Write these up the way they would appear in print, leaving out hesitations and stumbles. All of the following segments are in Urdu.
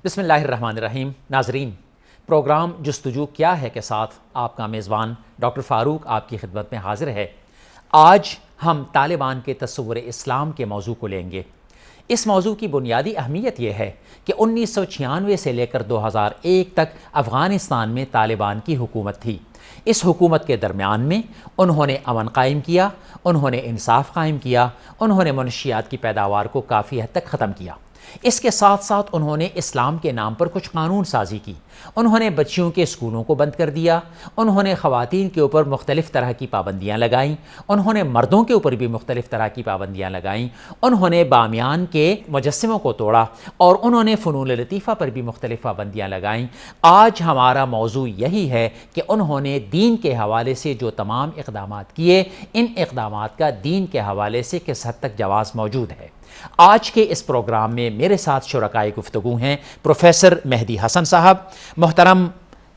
بسم اللہ الرحمن الرحیم۔ ناظرین، پروگرام جستجو کیا ہے کے ساتھ آپ کا میزبان ڈاکٹر فاروق آپ کی خدمت میں حاضر ہے۔ آج ہم طالبان کے تصور اسلام کے موضوع کو لیں گے۔ اس موضوع کی بنیادی اہمیت یہ ہے کہ 1996 سے لے کر 2001 تک افغانستان میں طالبان کی حکومت تھی۔ اس حکومت کے درمیان میں انہوں نے امن قائم کیا، انہوں نے انصاف قائم کیا، انہوں نے منشیات کی پیداوار کو کافی حد تک ختم کیا۔ اس کے ساتھ ساتھ انہوں نے اسلام کے نام پر کچھ قانون سازی کی۔ انہوں نے بچیوں کے اسکولوں کو بند کر دیا، انہوں نے خواتین کے اوپر مختلف طرح کی پابندیاں لگائیں، انہوں نے مردوں کے اوپر بھی مختلف طرح کی پابندیاں لگائیں، انہوں نے بامیان کے مجسموں کو توڑا اور انہوں نے فنون لطیفہ پر بھی مختلف پابندیاں لگائیں۔ آج ہمارا موضوع یہی ہے کہ انہوں نے دین کے حوالے سے جو تمام اقدامات کیے، ان اقدامات کا دین کے حوالے سے کس حد تک جواز موجود ہے۔ آج کے اس پروگرام میں میرے ساتھ شرکائے گفتگو ہیں پروفیسر مہدی حسن صاحب، محترم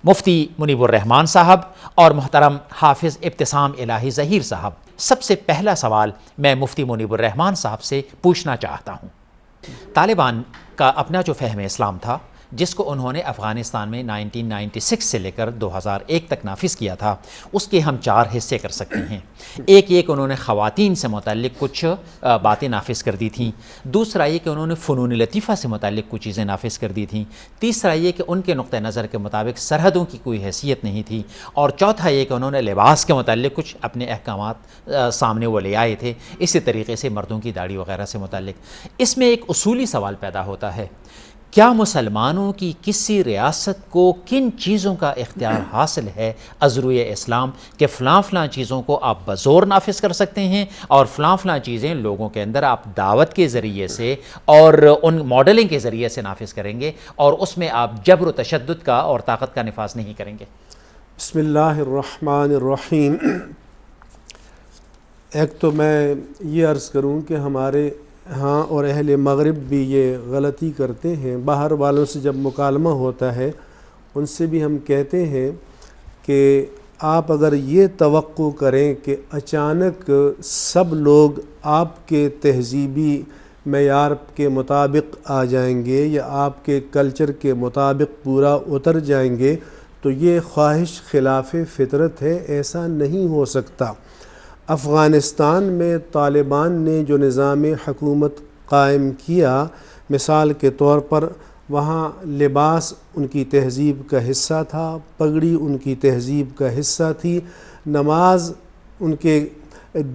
مفتی منیب الرحمان صاحب اور محترم حافظ ابتسام الہی ظہیر صاحب۔ سب سے پہلا سوال میں مفتی منیب الرحمان صاحب سے پوچھنا چاہتا ہوں۔ طالبان کا اپنا جو فہم اسلام تھا، جس کو انہوں نے افغانستان میں 1996 سے لے کر 2001 تک نافذ کیا تھا، اس کے ہم 4 حصے کر سکتے ہیں۔ ایک انہوں نے خواتین سے متعلق کچھ باتیں نافذ کر دی تھیں، دوسرا یہ کہ انہوں نے فنون لطیفہ سے متعلق کچھ چیزیں نافذ کر دی تھیں، تیسرا یہ کہ ان کے نقطہ نظر کے مطابق سرحدوں کی کوئی حیثیت نہیں تھی، اور چوتھا یہ کہ انہوں نے لباس کے متعلق کچھ اپنے احکامات سامنے وہ لے آئے تھے، اسی طریقے سے مردوں کی داڑھی وغیرہ سے متعلق۔ اس میں ایک اصولی سوال پیدا ہوتا ہے، کیا مسلمانوں کی کسی ریاست کو کن چیزوں کا اختیار حاصل ہے از روئے اسلام کہ فلاں چیزوں کو آپ بزور نافذ کر سکتے ہیں اور فلاں چیزیں لوگوں کے اندر آپ دعوت کے ذریعے سے اور ان ماڈلنگ کے ذریعے سے نافذ کریں گے اور اس میں آپ جبر و تشدد کا اور طاقت کا نفاذ نہیں کریں گے؟ بسم اللہ الرحمن الرحیم۔ ایک تو میں یہ عرض کروں کہ ہمارے ہاں اور اہل مغرب بھی یہ غلطی کرتے ہیں، باہر والوں سے جب مکالمہ ہوتا ہے ان سے بھی ہم کہتے ہیں کہ آپ اگر یہ توقع کریں کہ اچانک سب لوگ آپ کے تہذیبی معیار کے مطابق آ جائیں گے یا آپ کے کلچر کے مطابق پورا اتر جائیں گے تو یہ خواہش خلاف فطرت ہے، ایسا نہیں ہو سکتا۔ افغانستان میں طالبان نے جو نظام حکومت قائم کیا، مثال کے طور پر وہاں لباس ان کی تہذیب کا حصہ تھا، پگڑی ان کی تہذیب کا حصہ تھی، نماز ان کے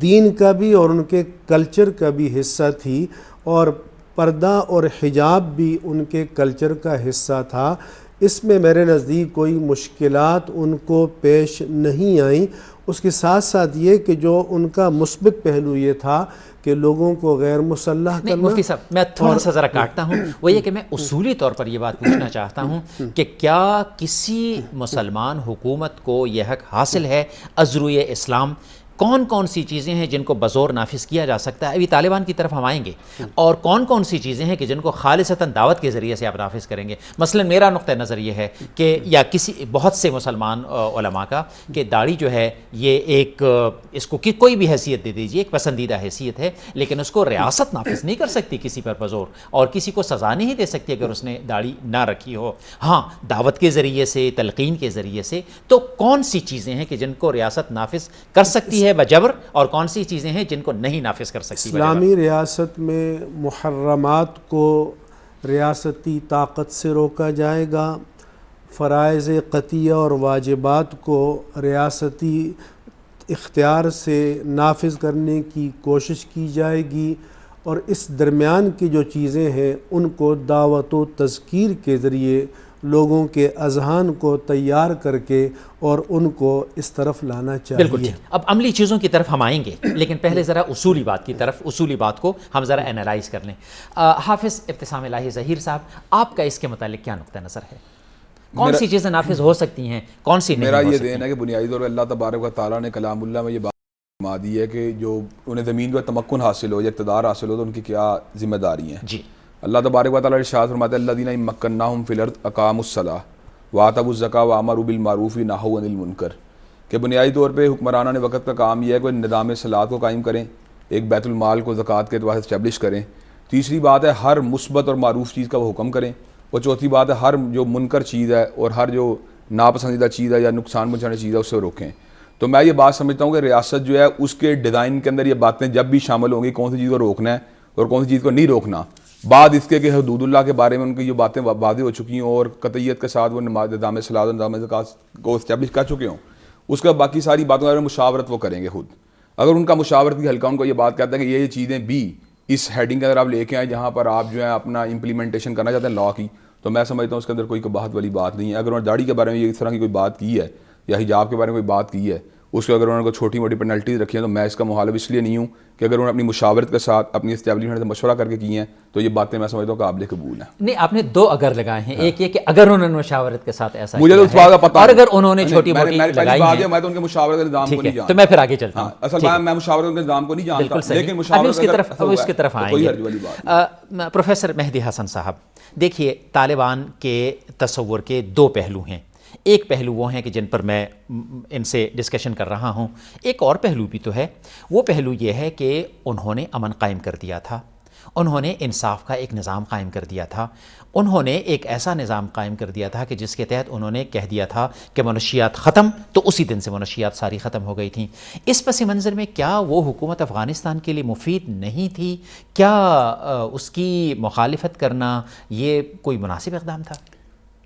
دین کا بھی اور ان کے کلچر کا بھی حصہ تھی، اور پردہ اور حجاب بھی ان کے کلچر کا حصہ تھا۔ اس میں میرے نزدیک کوئی مشکلات ان کو پیش نہیں آئیں۔ اس کے ساتھ ساتھ یہ کہ جو ان کا مثبت پہلو یہ تھا کہ لوگوں کو غیر مسلح کرنا۔ مفتی صاحب، میں تھوڑا سا ذرا کاٹتا ہوں، وہ یہ کہ میں اصولی طور پر یہ بات پوچھنا چاہتا ہوں کہ کیا کسی مسلمان حکومت کو یہ حق حاصل ہے از روئے اسلام؟ کون سی چیزیں ہیں جن کو بزور نافذ کیا جا سکتا ہے؟ ابھی طالبان کی طرف ہم آئیں گے، اور کون سی چیزیں ہیں کہ جن کو خالصتاً دعوت کے ذریعے سے آپ نافذ کریں گے؟ مثلا میرا نقطہ نظر یہ ہے کہ یا کسی بہت سے مسلمان علماء کا کہ داڑھی جو ہے یہ ایک اس کو کوئی بھی حیثیت دے دیجیے، ایک پسندیدہ حیثیت ہے، لیکن اس کو ریاست نافذ نہیں کر سکتی کسی پر بزور، اور کسی کو سزا نہیں دے سکتی اگر اس نے داڑھی نہ رکھی ہو۔ ہاں، دعوت کے ذریعے سے، تلقین کے ذریعے سے۔ تو کون سی چیزیں ہیں کہ جن کو ریاست نافذ کر سکتی ہے بجبر، اور کون سی چیزیں ہیں جن کو نہیں نافذ کر سکتی بجبر؟ اسلامی ریاست میں محرمات کو ریاستی طاقت سے روکا جائے گا، فرائض قطعیہ اور واجبات کو ریاستی اختیار سے نافذ کرنے کی کوشش کی جائے گی، اور اس درمیان کی جو چیزیں ہیں ان کو دعوت و تذکیر کے ذریعے لوگوں کے اذہان کو تیار کر کے اور ان کو اس طرف لانا چاہیے۔ بالکل ٹھیک۔ اب عملی چیزوں کی طرف ہم آئیں گے، لیکن پہلے ذرا اصولی بات کی طرف، اصولی بات کو ہم ذرا اینالائز کر لیں۔ حافظ ابتسام الہی ظہیر صاحب، آپ کا اس کے متعلق کیا نقطہ نظر ہے؟ کون سی چیزیں نافذ ہو سکتی ہیں، کون سی نہیں ہو سکتی؟ میرا یہ دین ہے کہ بنیادی طور پر اللہ تبارک و تعالیٰ نے کلام اللہ میں یہ بات فرما دی ہے کہ جو انہیں زمین کا تمکن حاصل ہو یا اقتدار حاصل ہو تو ان کی کیا ذمہ داری ہیں۔ جی، اللہ تبارک و تعالیٰ ارشاد فرماتے ہیں الذین ان مکناہم فی الارض اقاموا الصلاۃ وآتوا الزکاۃ وامروا بالمعروف ونہوا عن المنکر، کہ بنیادی طور پہ حکمرانان وقت کا کام یہ ہے کہ نظام صلاۃ کو قائم کریں، ایک بیت المال کو زکوٰۃ کے اعتبار سے اسٹیبلش کریں، تیسری بات ہے ہر مثبت اور معروف چیز کا وہ حکم کریں، اور چوتھی بات ہے ہر جو منکر چیز ہے اور ہر جو ناپسندیدہ چیز ہے یا نقصان پہنچانے چیز ہے اس سے روکیں. تو میں یہ بات سمجھتا ہوں کہ ریاست جو ہے اس کے ڈیزائن کے اندر یہ باتیں جب بھی شامل ہوں گی کون سی چیز کو روکنا ہے اور کون سی چیز کو نہیں روکنا. بعد اس کے کہ حدود اللہ کے بارے میں ان کی جو باتیں واضح ہو چکی ہوں اور قطعیت کے ساتھ وہ نظام صلاح نظام زکوٰۃ کو اسٹیبلش کر چکے ہوں, اس کا باقی ساری باتوں میں مشاورت وہ کریں گے خود. اگر ان کا مشاورت کی حلقہ ان کو یہ بات کہتا ہے کہ یہ چیزیں بھی اس ہیڈنگ کے اندر آپ لے کے آئیں جہاں پر آپ جو ہے اپنا امپلیمنٹیشن کرنا چاہتے ہیں لا کی, تو میں سمجھتا ہوں اس کے اندر کوئی بہت بڑی بات نہیں ہے. اگر انہوں نے داڑھی کے بارے میں اس طرح کی کوئی بات کی ہے یا حجاب کے بارے میں کوئی بات کی ہے, اس کے اگر انہوں نے کوئی چھوٹی موٹی پینلٹیز رکھی ہیں, تو میں اس کا مخالف اس لیے نہیں ہوں کہ اگر انہوں نے اپنی مشاورت کے ساتھ اپنی اسٹیبلشمنٹ سے مشورہ کر کے کی ہیں تو یہ باتیں میں سمجھتا ہوں قابل قبول ہیں. نہیں, آپ نے 2 اگر لگائے ہیں, ایک یہ کہ اگر انہوں نے مشاورت کے ساتھ ایسا مجھے تو اس بات کا پتہ اور اگر انہوں نے چھوٹی موٹی لگائی ہیں, میں تو ان کے مشاورت کے نظام کو نہیں جانتا. تو میں پھر آگے چلتا ہوں. اصل بات میں مشاورت کے نظام کو نہیں جانتا, لیکن مشاورت اس کی طرف آئیں گے. پروفیسر مہدی حسن صاحب, دیکھیے طالبان کے تصور کے 2 پہلو ہیں. ایک پہلو وہ ہیں کہ جن پر میں ان سے ڈسکشن کر رہا ہوں, ایک اور پہلو بھی تو ہے. وہ پہلو یہ ہے کہ انہوں نے امن قائم کر دیا تھا, انہوں نے انصاف کا ایک نظام قائم کر دیا تھا, انہوں نے ایک ایسا نظام قائم کر دیا تھا کہ جس کے تحت انہوں نے کہہ دیا تھا کہ منشیات ختم, تو اسی دن سے منشیات ساری ختم ہو گئی تھیں. اس پس منظر میں کیا وہ حکومت افغانستان کے لیے مفید نہیں تھی؟ کیا اس کی مخالفت کرنا یہ کوئی مناسب اقدام تھا؟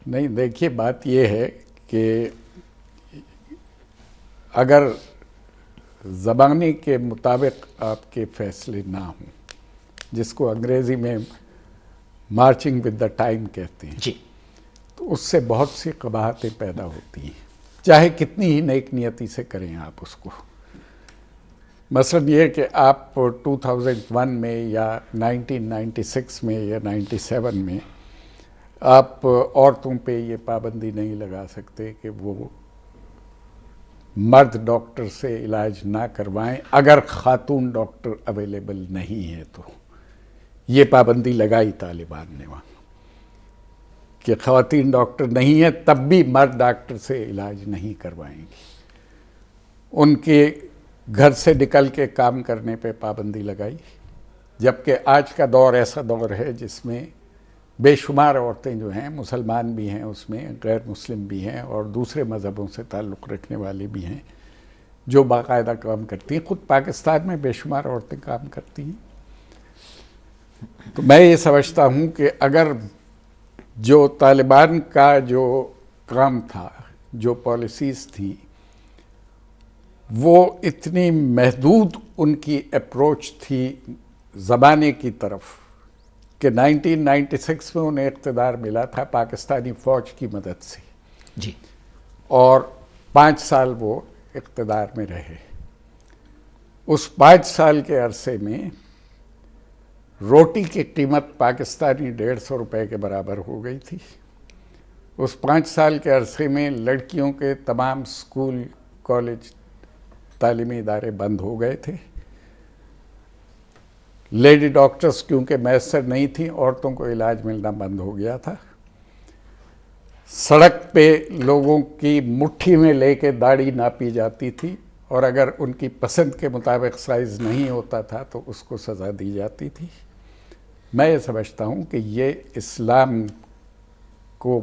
نہیں, دیکھیے بات یہ ہے کہ اگر زبانی کے مطابق آپ کے فیصلے نہ ہوں, جس کو انگریزی میں مارچنگ ود دا ٹائم کہتے ہیں, جی, تو اس سے بہت سی قباحتیں پیدا ہوتی ہیں, چاہے کتنی ہی نیک نیتی سے کریں آپ اس کو. مثلا یہ کہ آپ 2001 میں یا 1996 میں یا 97 میں آپ عورتوں پہ یہ پابندی نہیں لگا سکتے کہ وہ مرد ڈاکٹر سے علاج نہ کروائیں اگر خاتون ڈاکٹر اویلیبل نہیں ہے. تو یہ پابندی لگائی طالبان نے وہاں کہ خواتین ڈاکٹر نہیں ہیں تب بھی مرد ڈاکٹر سے علاج نہیں کروائیں گی. ان کے گھر سے نکل کے کام کرنے پہ پابندی لگائی, جبکہ آج کا دور ایسا دور ہے جس میں بے شمار عورتیں جو ہیں, مسلمان بھی ہیں اس میں, غیر مسلم بھی ہیں اور دوسرے مذہبوں سے تعلق رکھنے والے بھی ہیں, جو باقاعدہ کام کرتی ہیں. خود پاکستان میں بے شمار عورتیں کام کرتی ہیں. تو میں یہ سمجھتا ہوں کہ اگر جو طالبان کا جو کام تھا, جو پالیسیز تھی, وہ اتنی محدود ان کی اپروچ تھی زمانے کی طرف کہ 1996 میں انہیں اقتدار ملا تھا پاکستانی فوج کی مدد سے, جی, اور 5 سال وہ اقتدار میں رہے. اس 5 سال کے عرصے میں روٹی کی قیمت پاکستانی 150 روپے کے برابر ہو گئی تھی. اس 5 سال کے عرصے میں لڑکیوں کے تمام اسکول, کالج, تعلیمی ادارے بند ہو گئے تھے. لیڈی ڈاکٹرز کیونکہ میسر نہیں تھیں, عورتوں کو علاج ملنا بند ہو گیا تھا. سڑک پہ لوگوں کی مٹھی میں لے کے داڑھی ناپی جاتی تھی, اور اگر ان کی پسند کے مطابق سائز نہیں ہوتا تھا تو اس کو سزا دی جاتی تھی. میں یہ سمجھتا ہوں کہ یہ اسلام کو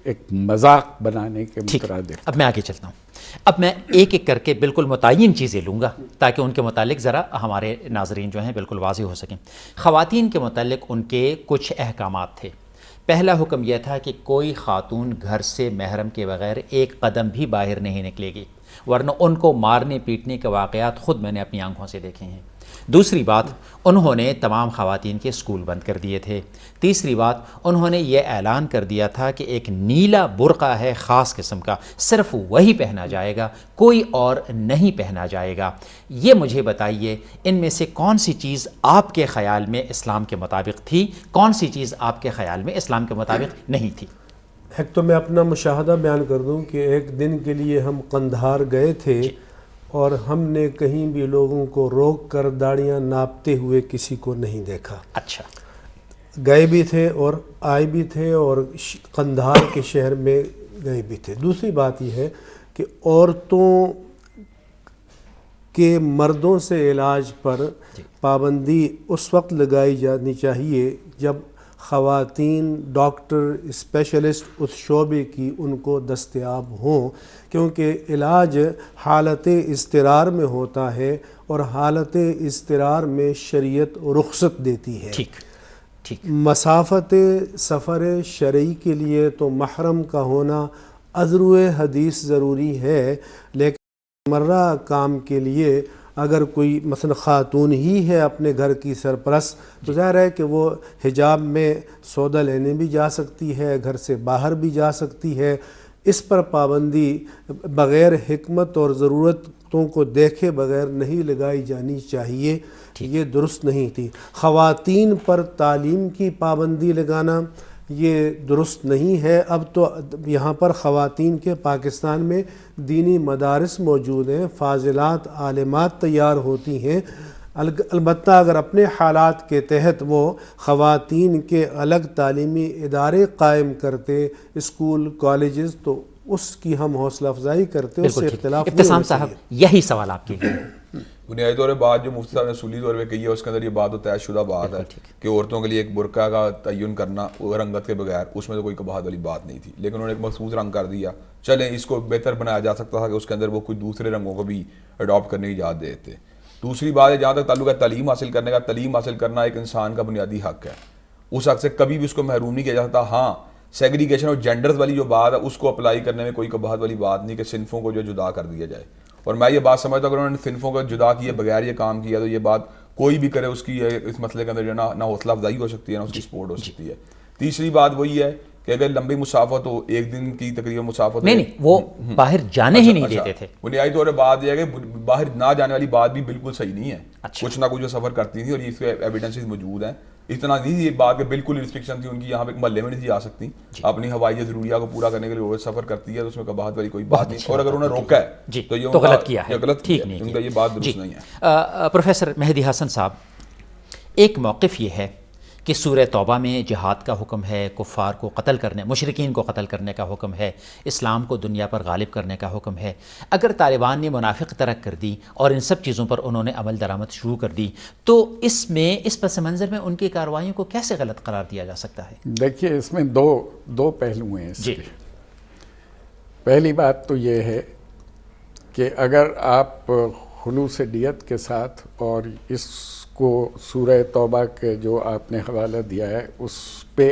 ایک مذاق بنانے کے مترادف. اب میں آگے چلتا ہوں. اب میں ایک ایک کر کے بالکل متعین چیزیں لوں گا تاکہ ان کے متعلق ذرا ہمارے ناظرین جو ہیں بالکل واضح ہو سکیں. خواتین کے متعلق ان کے کچھ احکامات تھے. پہلا حکم یہ تھا کہ کوئی خاتون گھر سے محرم کے بغیر ایک قدم بھی باہر نہیں نکلے گی, ورنہ ان کو مارنے پیٹنے کے واقعات خود میں نے اپنی آنکھوں سے دیکھے ہیں. دوسری بات, انہوں نے تمام خواتین کے اسکول بند کر دیے تھے. تیسری بات, انہوں نے یہ اعلان کر دیا تھا کہ ایک نیلا برقع ہے خاص قسم کا, صرف وہی پہنا جائے گا, کوئی اور نہیں پہنا جائے گا. یہ مجھے بتائیے ان میں سے کون سی چیز آپ کے خیال میں اسلام کے مطابق تھی, کون سی چیز آپ کے خیال میں اسلام کے مطابق نہیں تھی؟ ایک تو میں اپنا مشاہدہ بیان کر دوں کہ ایک دن کے لیے ہم قندھار گئے تھے اور ہم نے کہیں بھی لوگوں کو روک کر داڑیاں ناپتے ہوئے کسی کو نہیں دیکھا. اچھا, گئے بھی تھے اور آئے بھی تھے اور قندھار کے شہر میں گئے بھی تھے. دوسری بات یہ ہے کہ عورتوں کے مردوں سے علاج پر پابندی اس وقت لگائی جانی چاہیے جب خواتین ڈاکٹر اسپیشلسٹ اس شعبے کی ان کو دستیاب ہوں، کیونکہ علاج حالت اضطرار میں ہوتا ہے اور حالت اضطرار میں شریعت رخصت دیتی ہے۔ ٹھیک مسافت سفر شرعی کے لیے تو محرم کا ہونا ازرو حدیث ضروری ہے، لیکن مرہ کام کے لیے اگر کوئی مثلا خاتون ہی ہے اپنے گھر کی سرپرست، تو ظاہر ہے کہ وہ حجاب میں سودا لینے بھی جا سکتی ہے، گھر سے باہر بھی جا سکتی ہے۔ اس پر پابندی بغیر حکمت اور ضرورتوں کو دیکھے بغیر نہیں لگائی جانی چاہیے، یہ درست نہیں تھی۔ خواتین پر تعلیم کی پابندی لگانا یہ درست نہیں ہے۔ اب تو یہاں پر خواتین کے پاکستان میں دینی مدارس موجود ہیں، فاضلات عالمات تیار ہوتی ہیں، البتہ اگر اپنے حالات کے تحت وہ خواتین کے الگ تعلیمی ادارے قائم کرتے، اسکول کالجز، تو اس کی ہم حوصلہ افزائی کرتے، اس سے اختلاف نہیں ابتسام ہونا صاحب چاہیے۔ یہی سوال آپ کے لیے۔ بنیادی طور پہ بات جو مفتی صاحب نے اصولی طور پہ کہی ہے، اس کے اندر یہ بات تو طے شدہ بات ہے کہ عورتوں کے لیے ایک برقع کا تعین کرنا رنگت کے بغیر، اس میں تو کوئی قباحت والی بات نہیں تھی، لیکن انہوں نے ایک مخصوص رنگ کر دیا۔ چلیں اس کو بہتر بنایا جا سکتا تھا کہ اس کے اندر وہ کوئی دوسرے رنگوں کو بھی اڈاپٹ کرنے کی اجازت دیتے۔ دوسری بات ہے جہاں تک تعلق ہے تعلیم حاصل کرنے کا، تعلیم حاصل کرنا ایک انسان کا بنیادی حق ہے، اس حق سے کبھی بھی اس کو محروم نہیں کیا جا سکتا۔ ہاں سیگریگیشن اور جینڈرز والی جو بات ہے اس کو اپلائی کرنے میں کوئی قباحت والی بات نہیں کہ صنفوں کو جو جدا کر دیا جائے، اور میں یہ بات سمجھتا ہوں اگر انہوں نے صنفوں کو جدا کیے بغیر یہ کام کیا تو یہ بات کوئی بھی کرے اس کی اس مسئلے کے اندر جو نہ حوصلہ افزائی ہو سکتی ہے نہ اس کی سپورٹ ہو سکتی ہے۔ تیسری بات وہی ہے کہ اگر لمبی مسافت ہو، ایک دن کی تقریباً مسافت، نہیں وہ باہر جانے ہی نہیں دیتے تھے۔ بنیادی طور پر بات یہ ہے کہ باہر نہ جانے والی بات بھی بالکل صحیح نہیں ہے، کچھ نہ کچھ جو سفر کرتی تھی اور اس کے ایویڈنسز موجود ہیں۔ اتنا نہیں یہ بات کہ بالکل ریسٹرکشن تھی ان کی، یہاں پہ محلے میں نہیں تھی آ سکتی، اپنی ہوائی ضروریات کو پورا کرنے کے لیے وہ سفر کرتی ہے، تو اس میں قباحت والی کوئی بات نہیں، اور اگر انہوں نے روکا ہے تو یہ غلط کیا ہے، غلط ٹھیک کیا نہیں ان کا، یہ بات درست نہیں ہے۔ پروفیسر مہدی حسن صاحب، ایک موقف یہ ہے کہ سورہ توبہ میں جہاد کا حکم ہے، کفار کو قتل کرنے، مشرکین کو قتل کرنے کا حکم ہے، اسلام کو دنیا پر غالب کرنے کا حکم ہے۔ اگر طالبان نے منافق ترک کر دی اور ان سب چیزوں پر انہوں نے عمل درآمد شروع کر دی، تو اس پس منظر میں ان کی کارروائیوں کو کیسے غلط قرار دیا جا سکتا ہے؟ دیکھیے اس میں دو پہلو ہیں اس کے۔ پہلی بات تو یہ ہے کہ اگر آپ خلوص نیت کے ساتھ اور اس کو سورہ توبہ کے جو آپ نے حوالہ دیا ہے اس پہ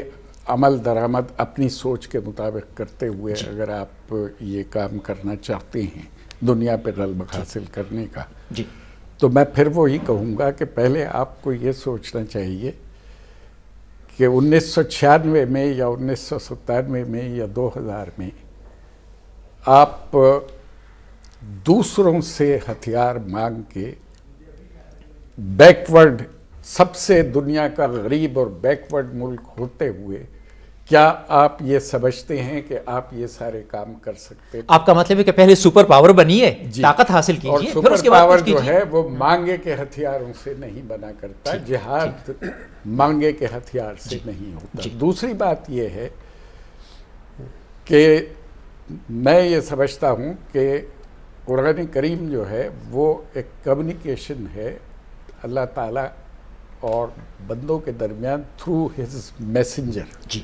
عمل درآمد اپنی سوچ کے مطابق کرتے ہوئے اگر آپ یہ کام کرنا چاہتے ہیں دنیا پہ غلبہ حاصل کرنے کا، تو میں پھر وہی کہوں گا کہ پہلے آپ کو یہ سوچنا چاہیے کہ 1996 میں یا 1997 میں یا 2000 میں آپ دوسروں سے ہتھیار مانگ کے بیکورڈ، سب سے دنیا کا غریب اور بیکورڈ ملک ہوتے ہوئے، کیا آپ یہ سمجھتے ہیں کہ آپ یہ سارے کام کر سکتے ہیں؟ آپ کا مطلب ہے کہ پہلے سپر پاور بنیے، طاقت حاصل کیجیے، اور سپر پاور جو ہے وہ مانگے کے ہتھیاروں سے نہیں بنا کرتا، جہاد مانگے کے ہتھیار سے نہیں ہوتا۔ دوسری بات یہ ہے کہ میں یہ سمجھتا ہوں کہ قرآن کریم جو ہے وہ ایک کمیونیکیشن ہے اللہ تعالیٰ اور بندوں کے درمیان تھرو ہز میسنجر،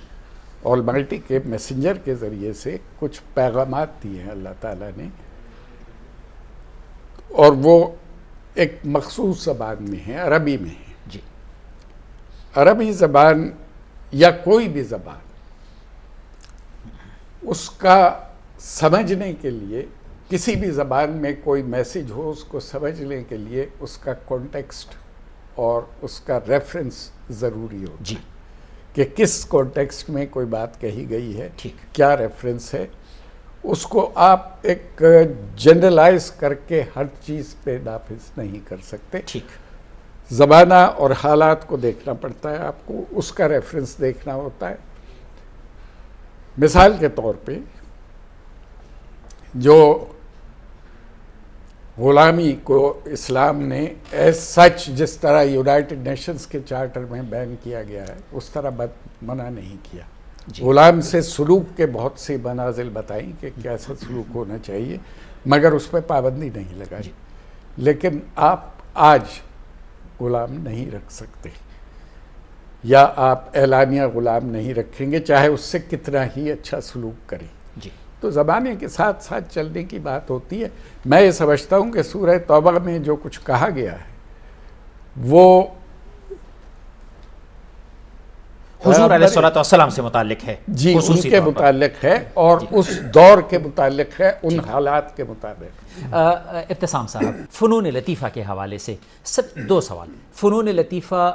آلمائٹی کے میسنجر کے ذریعے سے کچھ پیغامات دیے ہیں اللہ تعالیٰ نے، اور وہ ایک مخصوص زبان میں ہیں، عربی میں ہیں۔ عربی زبان یا کوئی بھی زبان، اس کا سمجھنے کے لیے، کسی بھی زبان میں کوئی میسیج ہو اس کو سمجھنے کے لیے اس کا کانٹیکسٹ اور اس کا ریفرنس ضروری ہوتا ہے کہ کس کانٹیکسٹ میں کوئی بات کہی گئی ہے، کیا ریفرنس ہے۔ اس کو آپ ایک جنرلائز کر کے ہر چیز پہ نافذ نہیں کر سکتے، زمانہ اور حالات کو دیکھنا پڑتا ہے، آپ کو اس کا ریفرنس دیکھنا ہوتا ہے۔ مثال کے طور پہ جو غلامی کو اسلام نے ایز سچ، جس طرح یونائٹڈ نیشنز کے چارٹر میں بین کیا گیا ہے، اس طرح منع نہیں کیا۔ غلام سے سلوک کے بہت سی منازل بتائیں کہ کیسا سلوک ہونا چاہیے، مگر اس پہ پابندی نہیں لگائی۔ لیکن آپ آج غلام نہیں رکھ سکتے، یا آپ اعلانیہ غلام نہیں رکھیں گے چاہے اس سے کتنا ہی اچھا سلوک کریں. جی تو زمانے کے ساتھ ساتھ چلنے کی بات ہوتی ہے. میں یہ سمجھتا ہوں کہ سورہ توبہ میں جو کچھ کہا گیا ہے وہ حضور علیہ الصلوۃ والسلام سے متعلق ہے, جی ان خصوصی کے طور پر. متعلق ہے اور اس دور کے متعلق ہے, ان حالات کے مطابق. ابتسام صاحب, فنون لطیفہ کے حوالے سے دو سوال. فنون لطیفہ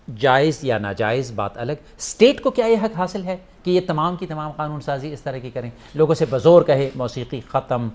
جائز یا ناجائز بات الگ, اسٹیٹ کو کیا یہ حق حاصل ہے کہ یہ تمام کی تمام قانون سازی اس طرح کی کریں, لوگوں سے بزور کہے موسیقی ختم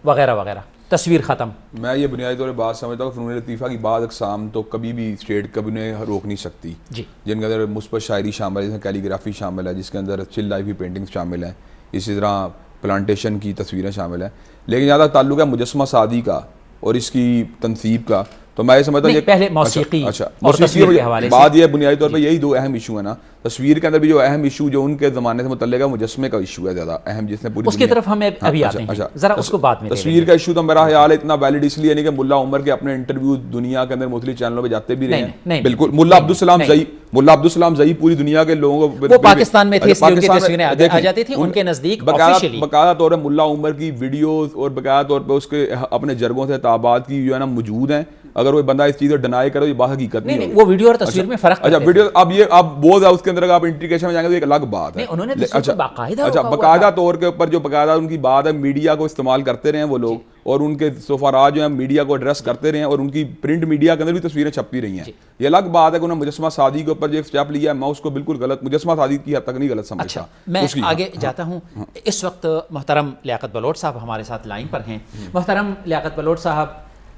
وغیرہ وغیرہ, تصویر ختم؟ میں یہ بنیادی طور پر بات سمجھتا ہوں کہ فنون لطیفہ کی بعض اقسام تو کبھی بھی اسٹیٹ کبھی انہیں روک نہیں سکتی, جی, جن کے اندر مثبت شاعری شامل ہے, جس میں کیلی گرافی شامل ہے, جس کے اندر چل لائف کی پینٹنگز شامل ہیں, اسی طرح پلانٹیشن کی تصویریں شامل ہیں. لیکن جہاں تک تعلق ہے مجسمہ سازی کا اور اس کی تنصیب کا, تو میں یہ سمجھتا ہوں یہ پہلے موسیقی اچھا اور تصویر کے حوالے سے بات یہ بنیادی طور پہ یہی دو اہم ایشو ہیں نا. تصویر کے اندر بھی جو اہم ایشو جو ان کے زمانے سے متعلق ہے مجسمے کا ایشو ہے زیادہ اہم, جس نے پوری اس کی طرف ہمیں ابھی آتے ہیں, ذرا اس کو بعد میں. تصویر کا ایشو تو میرا خیال ہے اتنا ویلڈ اس لیے نہیں کہ ملا عمر کے اپنے انٹرویو دنیا کے اندر مختلف چینلوں پہ جاتے بھی رہے ہیں, بالکل. ملا عبدالسلام زئی پوری دنیا کے لوگوں کو, وہ پاکستان میں تھے اس لیے ان کی تصویریں آ جاتی تھیں ان کے نزدیک آفیشلی. باقاعدہ طور پہ ملا عمر کی ویڈیوز اور باقاعدہ طور پہ اس کے اپنے جرگوں سے تعبات کی جو ہے نا موجود ہیں. اگر کوئی بندہ اس چیز کو ڈینائی کرے تو یہ بات حقیقت نہیں ہے. وہ ویڈیو اور تصویر میں فرق. اچھا ویڈیو اب یہ اب بہت اس کے اندر آپ انٹیگریشن میں جائیں گے تو ایک الگ بات ہے. انہوں نے باقاعدہ طور کے اوپر جو باقاعدہ ان کی بات ہے, میڈیا کو استعمال کرتے رہے ہیں وہ لوگ, اور ان کے سفراء جو ہیں میڈیا کو ایڈریس کرتے رہے ہیں, اور ان کی پرنٹ میڈیا کے اندر بھی تصویریں چھپتی رہی ہیں. یہ الگ بات ہے کہ انہوں نے مجسمہ سازی کے اوپر جو اسٹیپ لیا ہے, میں اس کو بالکل غلط, مجسمہ سازی کی حد تک نہیں غلط سمجھتا. میں آگے جاتا ہوں. اس وقت محترم لیاقت بلوچ صاحب ہمارے ساتھ لائن پر ہیں. محترم لیاقت بلوچ صاحب,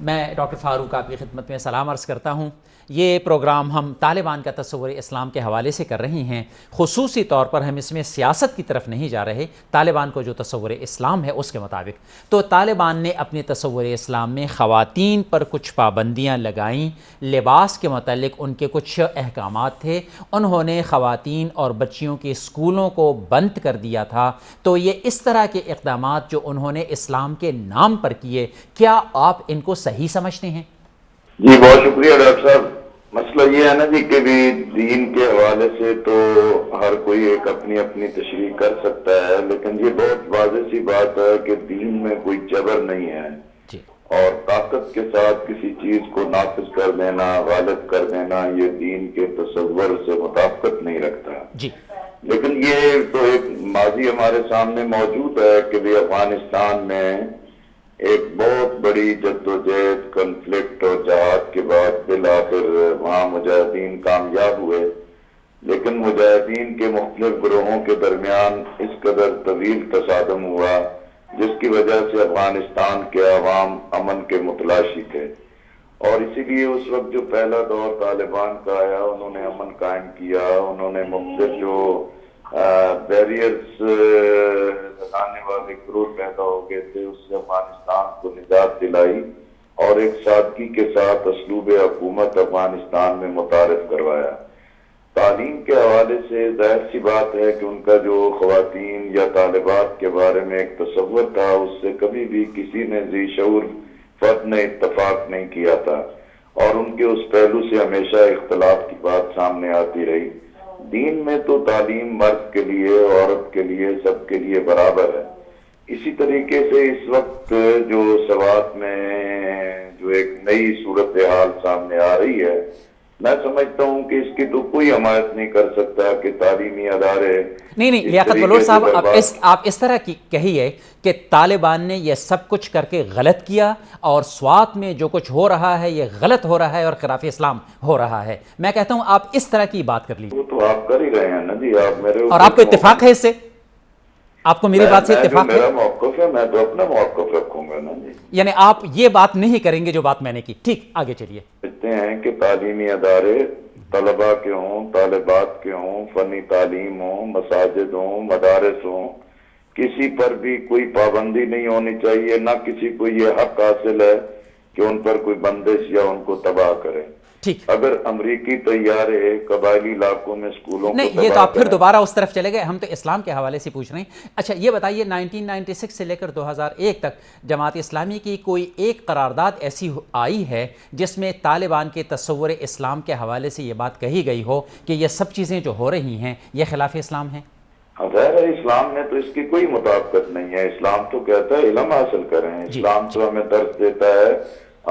میں ڈاکٹر فاروق آپ کی خدمت میں سلام عرض کرتا ہوں. یہ پروگرام ہم طالبان کا تصور اسلام کے حوالے سے کر رہے ہیں. خصوصی طور پر ہم اس میں سیاست کی طرف نہیں جا رہے, طالبان کو جو تصور اسلام ہے اس کے مطابق. تو طالبان نے اپنے تصور اسلام میں خواتین پر کچھ پابندیاں لگائیں, لباس کے متعلق ان کے کچھ احکامات تھے, انہوں نے خواتین اور بچیوں کے اسکولوں کو بند کر دیا تھا. تو یہ اس طرح کے اقدامات جو انہوں نے اسلام کے نام پر کیے, کیا آپ ان کو صحیح سمجھتے ہیں؟ جی بہت شکریہ ڈاکٹر صاحب. مسئلہ یہ ہے نا جی کہ بھی دین کے حوالے سے تو ہر کوئی ایک اپنی اپنی تشریح کر سکتا ہے, لیکن یہ بہت واضح سی بات ہے کہ دین میں کوئی جبر نہیں ہے, اور طاقت کے ساتھ کسی چیز کو نافذ کر دینا, غالب کر دینا, یہ دین کے تصور سے مطابقت نہیں رکھتا. لیکن یہ تو ایک ماضی ہمارے سامنے موجود ہے کہ بھی افغانستان میں ایک بہت بڑی جدوجہد, کنفلکٹ اور جہاد کے بعد بالآخر وہاں مجاہدین کامیاب ہوئے. لیکن مجاہدین کے مختلف گروہوں کے درمیان اس قدر طویل تصادم ہوا جس کی وجہ سے افغانستان کے عوام امن کے متلاشی تھے, اور اسی لیے اس وقت جو پہلا دور طالبان کا آیا, انہوں نے امن قائم کیا, انہوں نے مختلف جو بیریئرز لگانے والے گروہ پیدا ہو گئے تھے اس سے افغانستان کو نجات دلائی, اور ایک سادگی کے ساتھ اسلوب حکومت افغانستان میں متعارف کروایا. تعلیم کے حوالے سے ظاہر سی بات ہے کہ ان کا جو خواتین یا طالبات کے بارے میں ایک تصور تھا, اس سے کبھی بھی کسی نے ذی شعور فرد نے اتفاق نہیں کیا تھا, اور ان کے اس پہلو سے ہمیشہ اختلاف کی بات سامنے آتی رہی. دین میں تو تعلیم مرد کے لیے, عورت کے لیے, سب کے لیے برابر ہے. اسی طریقے سے اس وقت جو سوات میں جو ایک نئی صورتحال سامنے آ رہی ہے, میں سمجھتا ہوں کہ اس کی تو کوئی حمایت نہیں کر سکتا کہ تعلیمی ادارے. نہیں لیاقت بلوچ صاحب, آپ اس طرح کی کہیے کہ طالبان نے یہ سب کچھ کر کے غلط کیا, اور سوات میں جو کچھ ہو رہا ہے یہ غلط ہو رہا ہے اور خلاف اسلام ہو رہا ہے. میں کہتا ہوں آپ اس طرح کی بات کر لیجیے. وہ تو آپ کر ہی رہے ہیں نا جی, آپ میرے اور آپ کو اتفاق ہے اس سے, آپ کو میری بات سے اتفاق ہے؟ میرا موقف ہے, میں تو اپنا موقف رکھوں گا نا جی. یعنی آپ یہ بات نہیں کریں گے جو بات میں نے کی. ٹھیک, آگے چلیے. کہتے ہیں کہ تعلیمی ادارے طلباء کے ہوں, طالبات کے ہوں, فنی تعلیم ہوں, مساجد ہوں, مدارس ہوں, کسی پر بھی کوئی پابندی نہیں ہونی چاہیے, نہ کسی کو یہ حق حاصل ہے کہ ان پر کوئی بندش یا ان کو تباہ کرے. ٹھیک. اگر امریکی طیارے قبائلی علاقوں میں اسکولوں کو نہیں، یہ تو آپ پھر دوبارہ اس طرف چلے گئے، ہم تو اسلام کے حوالے سے پوچھ رہے ہیں. اچھا یہ بتائیے 1996 سے لے کر 2001 تک جماعت اسلامی کی کوئی ایک قرارداد ایسی آئی ہے جس میں طالبان کے تصور اسلام کے حوالے سے یہ بات کہی گئی ہو کہ یہ سب چیزیں جو ہو رہی ہیں یہ خلاف اسلام ہیں؟ ظاہر ہے اسلام میں تو اس کی کوئی مطابقت نہیں ہے. اسلام تو کہتا ہے علم حاصل کریں. اسلام تو ہمیں درس دیتا ہے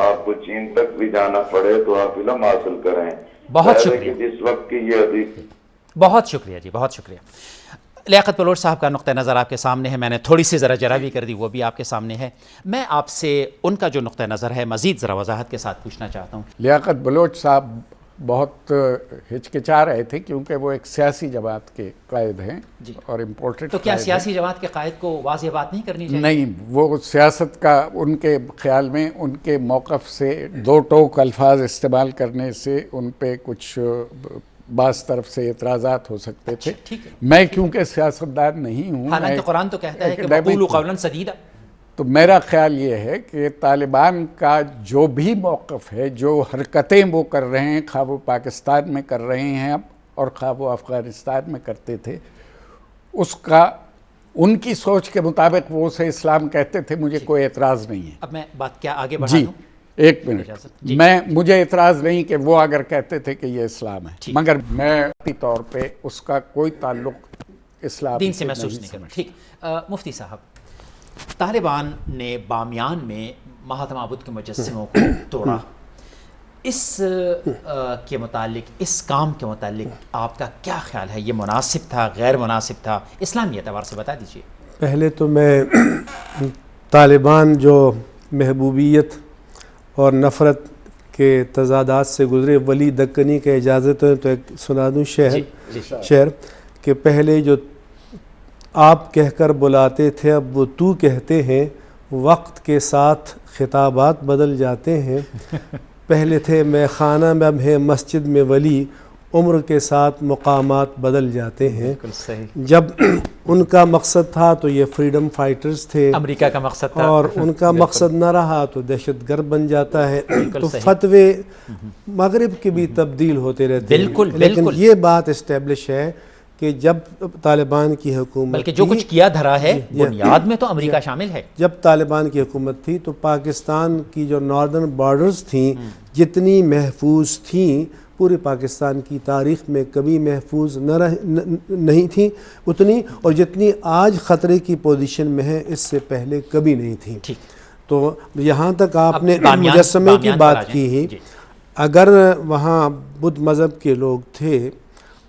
آپ کو چین تک بھی جانا پڑے تو آپ علم حاصل کریں. بہت شکریہ. جس وقت کی یہ حدیث. بہت شکریہ جی، بہت شکریہ. لیاقت بلوچ صاحب کا نقطہ نظر آپ کے سامنے ہے، میں نے تھوڑی سی ذرا جرابی کر دی، وہ بھی آپ کے سامنے ہے. میں آپ سے ان کا جو نقطہ نظر ہے مزید ذرا وضاحت کے ساتھ پوچھنا چاہتا ہوں. لیاقت بلوچ صاحب بہت ہچکچا رہے تھے کیونکہ وہ ایک سیاسی جماعت کے قائد ہیں جی. اور امپورٹنٹ. تو کیا سیاسی جماعت کے قائد کو واضح بات نہیں کرنی چاہیے؟ نہیں، وہ سیاست کا ان کے خیال میں ان کے موقف سے دو ٹوک الفاظ استعمال کرنے سے ان پہ کچھ بعض طرف سے اعتراضات ہو سکتے تھے. ٹھیک ہے. میں کیونکہ سیاستدان نہیں ہوں، حالانکہ قرآن تو کہتا ہے کہ academic وقولوا قولا سدیدا. تو میرا خیال یہ ہے کہ طالبان کا جو بھی موقف ہے، جو حرکتیں وہ کر رہے ہیں، خواہ وہ پاکستان میں کر رہے ہیں اب اور خواہ وہ افغانستان میں کرتے تھے، اس کا ان کی سوچ کے مطابق وہ اسے اسلام کہتے تھے. مجھے کوئی اعتراض نہیں ہے. اب میں بات کیا آگے بڑھا جی دوں؟ ایک منٹ. مجھے اعتراض نہیں کہ وہ اگر کہتے تھے کہ یہ اسلام ہے، مگر میں ذاتی طور پہ اس کا کوئی تعلق اسلام دین سے محسوس نہیں کرتا. ٹھیک. مفتی صاحب، طالبان نے بامیان میں مہاتما بدھ کے مجسموں کو توڑا، اس کے متعلق، اس کام کے متعلق آپ کا کیا خیال ہے؟ یہ مناسب تھا، غیر مناسب تھا؟ اسلامی اعتبار سے بتا دیجیے. پہلے تو میں طالبان جو محبوبیت اور نفرت کے تضادات سے گزرے، ولی دکنی کا اجازت ہے تو ایک سنا دوں شعر کہ پہلے جو آپ کہہ کر بلاتے تھے اب وہ تو کہتے ہیں، وقت کے ساتھ خطابات بدل جاتے ہیں. پہلے تھے میں خانہ میں اب ہے مسجد میں ولی، عمر کے ساتھ مقامات بدل جاتے ہیں. جب ان کا مقصد تھا تو یہ فریڈم فائٹرز تھے، امریکہ کا مقصد تھا، اور ان کا مقصد نہ رہا تو دہشت گرد بن جاتا ہے. تو فتوے مغرب کے بھی تبدیل ہوتے رہتے ہیں. لیکن یہ بات اسٹیبلش ہے کہ جب طالبان کی حکومت، بلکہ جو کچھ کیا دھرا ہے بنیاد میں تو امریکہ شامل ہے. جب طالبان کی حکومت تھی تو پاکستان کی جو ناردرن بارڈرز تھیں جتنی محفوظ تھیں پورے پاکستان کی تاریخ میں کبھی محفوظ نہیں تھیں اتنی، اور جتنی آج خطرے کی پوزیشن میں ہے اس سے پہلے کبھی نہیں تھیں. تو یہاں تک آپ نے مجسمے کی بات کی ہی، اگر وہاں بدھ مذہب کے لوگ تھے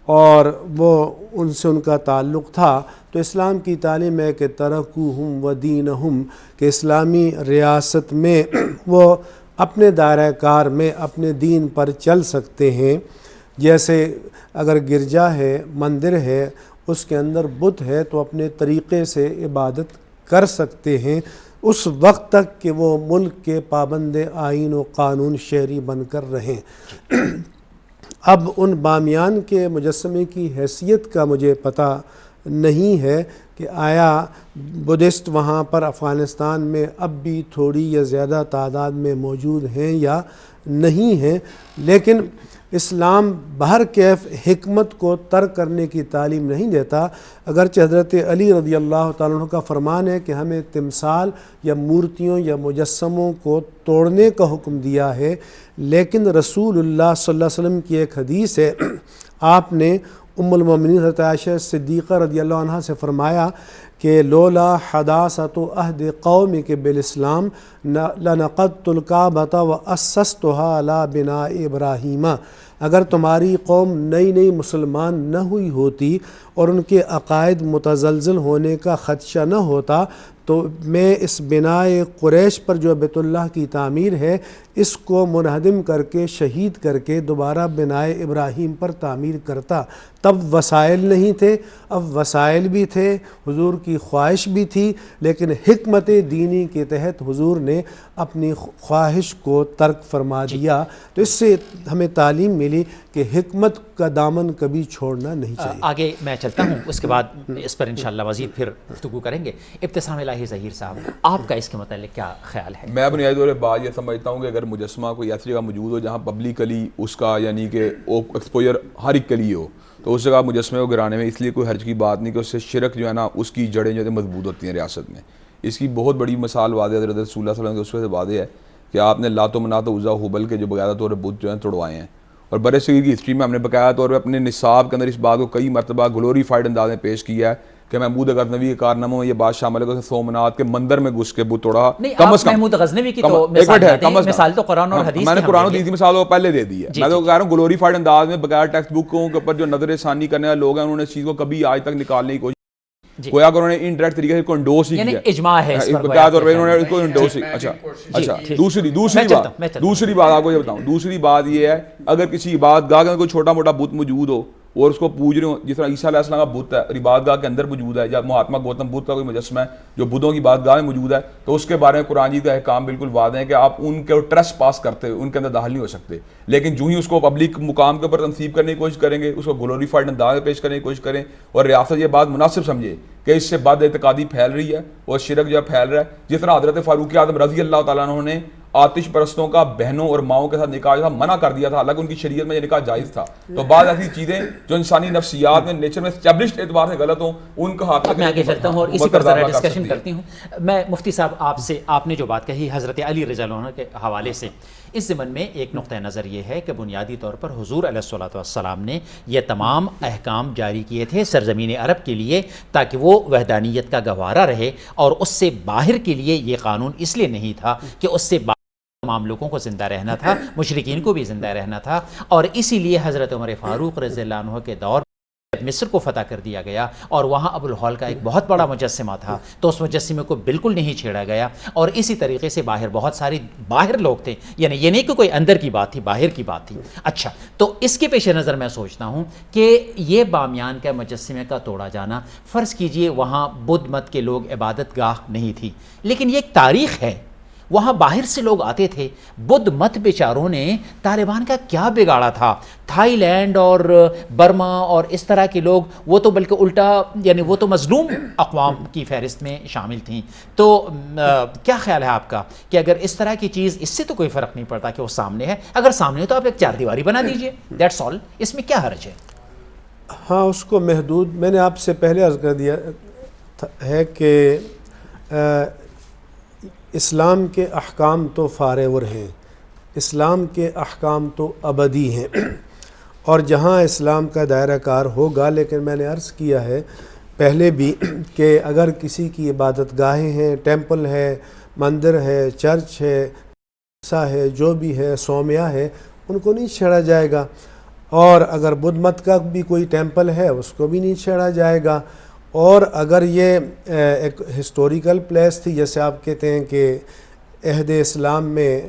اور وہ ان سے ان کا تعلق تھا تو اسلام کی تعلیم ہے کہ ترکوہم و دینہم، کہ اسلامی ریاست میں وہ اپنے دائرہ کار میں اپنے دین پر چل سکتے ہیں. جیسے اگر گرجا ہے، مندر ہے، اس کے اندر بت ہے تو اپنے طریقے سے عبادت کر سکتے ہیں اس وقت تک کہ وہ ملک کے پابند آئین و قانون شہری بن کر رہیں. اب ان بامیان کے مجسمے کی حیثیت کا مجھے پتہ نہیں ہے کہ آیا بدھسٹ وہاں پر افغانستان میں اب بھی تھوڑی یا زیادہ تعداد میں موجود ہیں یا نہیں ہیں، لیکن اسلام بہر کیف حکمت کو ترک کرنے کی تعلیم نہیں دیتا. اگرچہ حضرت علی رضی اللہ تعالیٰ عنہ کا فرمان ہے کہ ہمیں تمثال یا مورتیوں یا مجسموں کو توڑنے کا حکم دیا ہے، لیکن رسول اللہ صلی اللہ علیہ وسلم کی ایک حدیث ہے، آپ نے ام المومنین حضرت عائشہ صدیقہ رضی اللہ عنہ سے فرمایا کہ لولا حداثت عہد قوم کے بالاسلام لنقضت الکعبۃ واسستها علی بناء ابراہیم. اگر تمہاری قوم نئی مسلمان نہ ہوئی ہوتی اور ان کے عقائد متزلزل ہونے کا خدشہ نہ ہوتا تو میں اس بناء قریش پر جو بیت اللہ کی تعمیر ہے اس کو منہدم کر کے شہید کر کے دوبارہ بناء ابراہیم پر تعمیر کرتا. تب وسائل نہیں تھے، اب وسائل بھی تھے، حضور کی خواہش بھی تھی، لیکن حکمت دینی کے تحت حضور نے اپنی خواہش کو ترک فرما دیا۔ تو اس سے ہمیں تعلیم ملی کہ حکمت کا دامن کبھی چھوڑنا نہیں چاہیے۔ آگے میں چلتا ہوں، اس کے بعد اس پر انشاءاللہ مزید پھر گفتگو کریں گے۔ ابتسام الہی ظہیر صاحب، آپ کا اس کے متعلق کیا خیال ہے؟ میں بنیادی طور پہ بات یہ سمجھتا ہوں کہ اگر مجسمہ کوئی ایسی جگہ موجود ہو جہاں پبلکلی اس کا یعنی کہ ایکسپوجر ہر ایک کے لیے ہو، تو اس جگہ مجسمے کو گرانے میں اس لیے کوئی حرج کی بات نہیں کہ اس سے شرک جو ہے نا اس کی جڑیں جو ہے مضبوط ہوتی ہیں ریاست میں۔ اس کی بہت بڑی مثال واضح حضرت رسول اللہ صلی اللہ علیہ وسلم کے اسوے سے واضح ہے کہ آپ نے لات و منات و عزا و حبل کے جو باقاعدہ طور پہ بت جو ہیں توڑوائے ہیں، اور برے صغیر کی ہسٹری میں ہم نے باقاعدہ طور پہ اپنے نصاب کے اندر اس بات کو کئی مرتبہ گلوریفائڈ انداز میں پیش کیا ہے کہ محمود غزنوی کے کارناموں میں یہ بات شامل ہے کہ اس نے سومنات کے مندر میں گھس کے بت توڑا۔ کم از کم محمود غزنوی کی تو مثال تو قرآن اور حدیث، میں نے قرآن و حدیث کی مثال وہ پہلے دے دی ہے۔ میں تو کہہ رہا ہوں گلوریفائڈ انداز میں بغیر ٹیکسٹ بکوں کے اوپر جو نظر ثانی کرنے والے لوگ ہیں انہوں نے اس چیز کو کبھی آج تک نکالنے کی کوشش گویا کہ انہوں نے انڈائریکٹ طریقے سے انڈوس ہی کیا، اجماع ہے اس پر، کیا طور پہ انہوں نے اس کو انڈوس ہی۔ اچھا دوسری بات آپ کو یہ بتاؤں، دوسری بات یہ ہے اگر کسی عبادت گاہ کے اندر کوئی چھوٹا موٹا بت موجود ہو اور اس کو پوج رہے ہوں، جس طرح عیسیٰ علیہ السلام کا بت ہے اور عبادت گاہ کے اندر موجود ہے، یا مہاتما گوتم بدھ کا کوئی مجسمہ ہے جو بدھوں کی عبادت گاہ میں موجود ہے، تو اس کے بارے میں قرآن جی کا احکام بالکل واضح ہے کہ آپ ان کے ٹرس پاس کرتے ہوئے ان کے اندر داخل نہیں ہو سکتے۔ لیکن جو ہی اس کو پبلک مقام کے اوپر تنصیب کرنے کی کوشش کریں گے، اس کو گلوریفائڈ انداز میں پیش کرنے کی کوشش کریں، اور ریاست یہ بات مناسب سمجھے کہ اس سے بد اعتقادی پھیل رہی ہے اور شرک جو ہے پھیل رہا ہے، جس طرح حضرت فاروق اعظم رضی اللہ تعالیٰ عنہ نے آتش پرستوں کا بہنوں اور ماؤں کے ساتھ نکاح منع کر دیا تھا، حالانکہ ان کی شریعت میں یہ نکاح جائز تھا۔ تو بعض ایسی چیزیں جو انسانی نفسیات میں نیچر میں اسٹیبلشڈ اعتبار سے غلط ہوں ان کا ہاتھ میں آگے چلتا ہوں اور اسی پر ذرا ڈسکشن کرتی ہوں۔ میں مفتی صاحب آپ سے، آپ نے جو بات کہی حضرت علی رضی اللہ عنہ کے حوالے سے، اس ضمن میں ایک نقطہ نظر یہ ہے کہ بنیادی طور پر حضور علیہ الصلوۃ والسلام نے یہ تمام احکام جاری کیے تھے سرزمین عرب کے لیے تاکہ وہ وحدانیت کا گہوارہ رہے، اور اس سے باہر کے لیے یہ قانون اس لیے نہیں تھا کہ اس سے تمام لوگوں کو زندہ رہنا تھا، مشرکین کو بھی زندہ رہنا تھا، اور اسی لیے حضرت عمر فاروق رضی اللہ عنہ کے دور جب مصر کو فتح کر دیا گیا اور وہاں ابو الہول کا ایک بہت بڑا مجسمہ تھا تو اس مجسمے کو بالکل نہیں چھیڑا گیا، اور اسی طریقے سے باہر بہت ساری باہر لوگ تھے، یعنی یہ نہیں کہ کوئی اندر کی بات تھی، باہر کی بات تھی۔ اچھا، تو اس کے پیش نظر میں سوچتا ہوں کہ یہ بامیان کے مجسمے کا توڑا جانا، فرض کیجئے وہاں بدھ مت کے لوگ عبادت گاہ نہیں تھی، لیکن یہ ایک تاریخ ہے، وہاں باہر سے لوگ آتے تھے۔ بدھ مت بیچاروں نے طالبان کا کیا بگاڑا تھا؟ تھائی لینڈ اور برما اور اس طرح کے لوگ، وہ تو بلکہ الٹا یعنی وہ تو مظلوم اقوام کی فہرست میں شامل تھیں۔ تو کیا خیال ہے آپ کا کہ اگر اس طرح کی چیز، اس سے تو کوئی فرق نہیں پڑتا کہ وہ سامنے ہے، اگر سامنے ہے تو آپ ایک چار دیواری بنا دیجئے، دیٹس آل، اس میں کیا حرج ہے؟ ہاں، اس کو محدود، میں نے آپ سے پہلے عرض کر دیا ہے کہ اسلام کے احکام تو فارور ہیں، اسلام کے احکام تو ابدی ہیں، اور جہاں اسلام کا دائرہ کار ہوگا، لیکن میں نے عرض کیا ہے پہلے بھی کہ اگر کسی کی عبادت گاہیں ہیں، ٹیمپل ہے، مندر ہے، چرچ ہے، ہے جو بھی ہے، صومعہ ہے، ان کو نہیں چھیڑا جائے گا، اور اگر بدھ مت کا بھی کوئی ٹیمپل ہے اس کو بھی نہیں چھیڑا جائے گا، اور اگر یہ ایک ہسٹوریکل پلیس تھی، جیسے آپ کہتے ہیں کہ عہد اسلام میں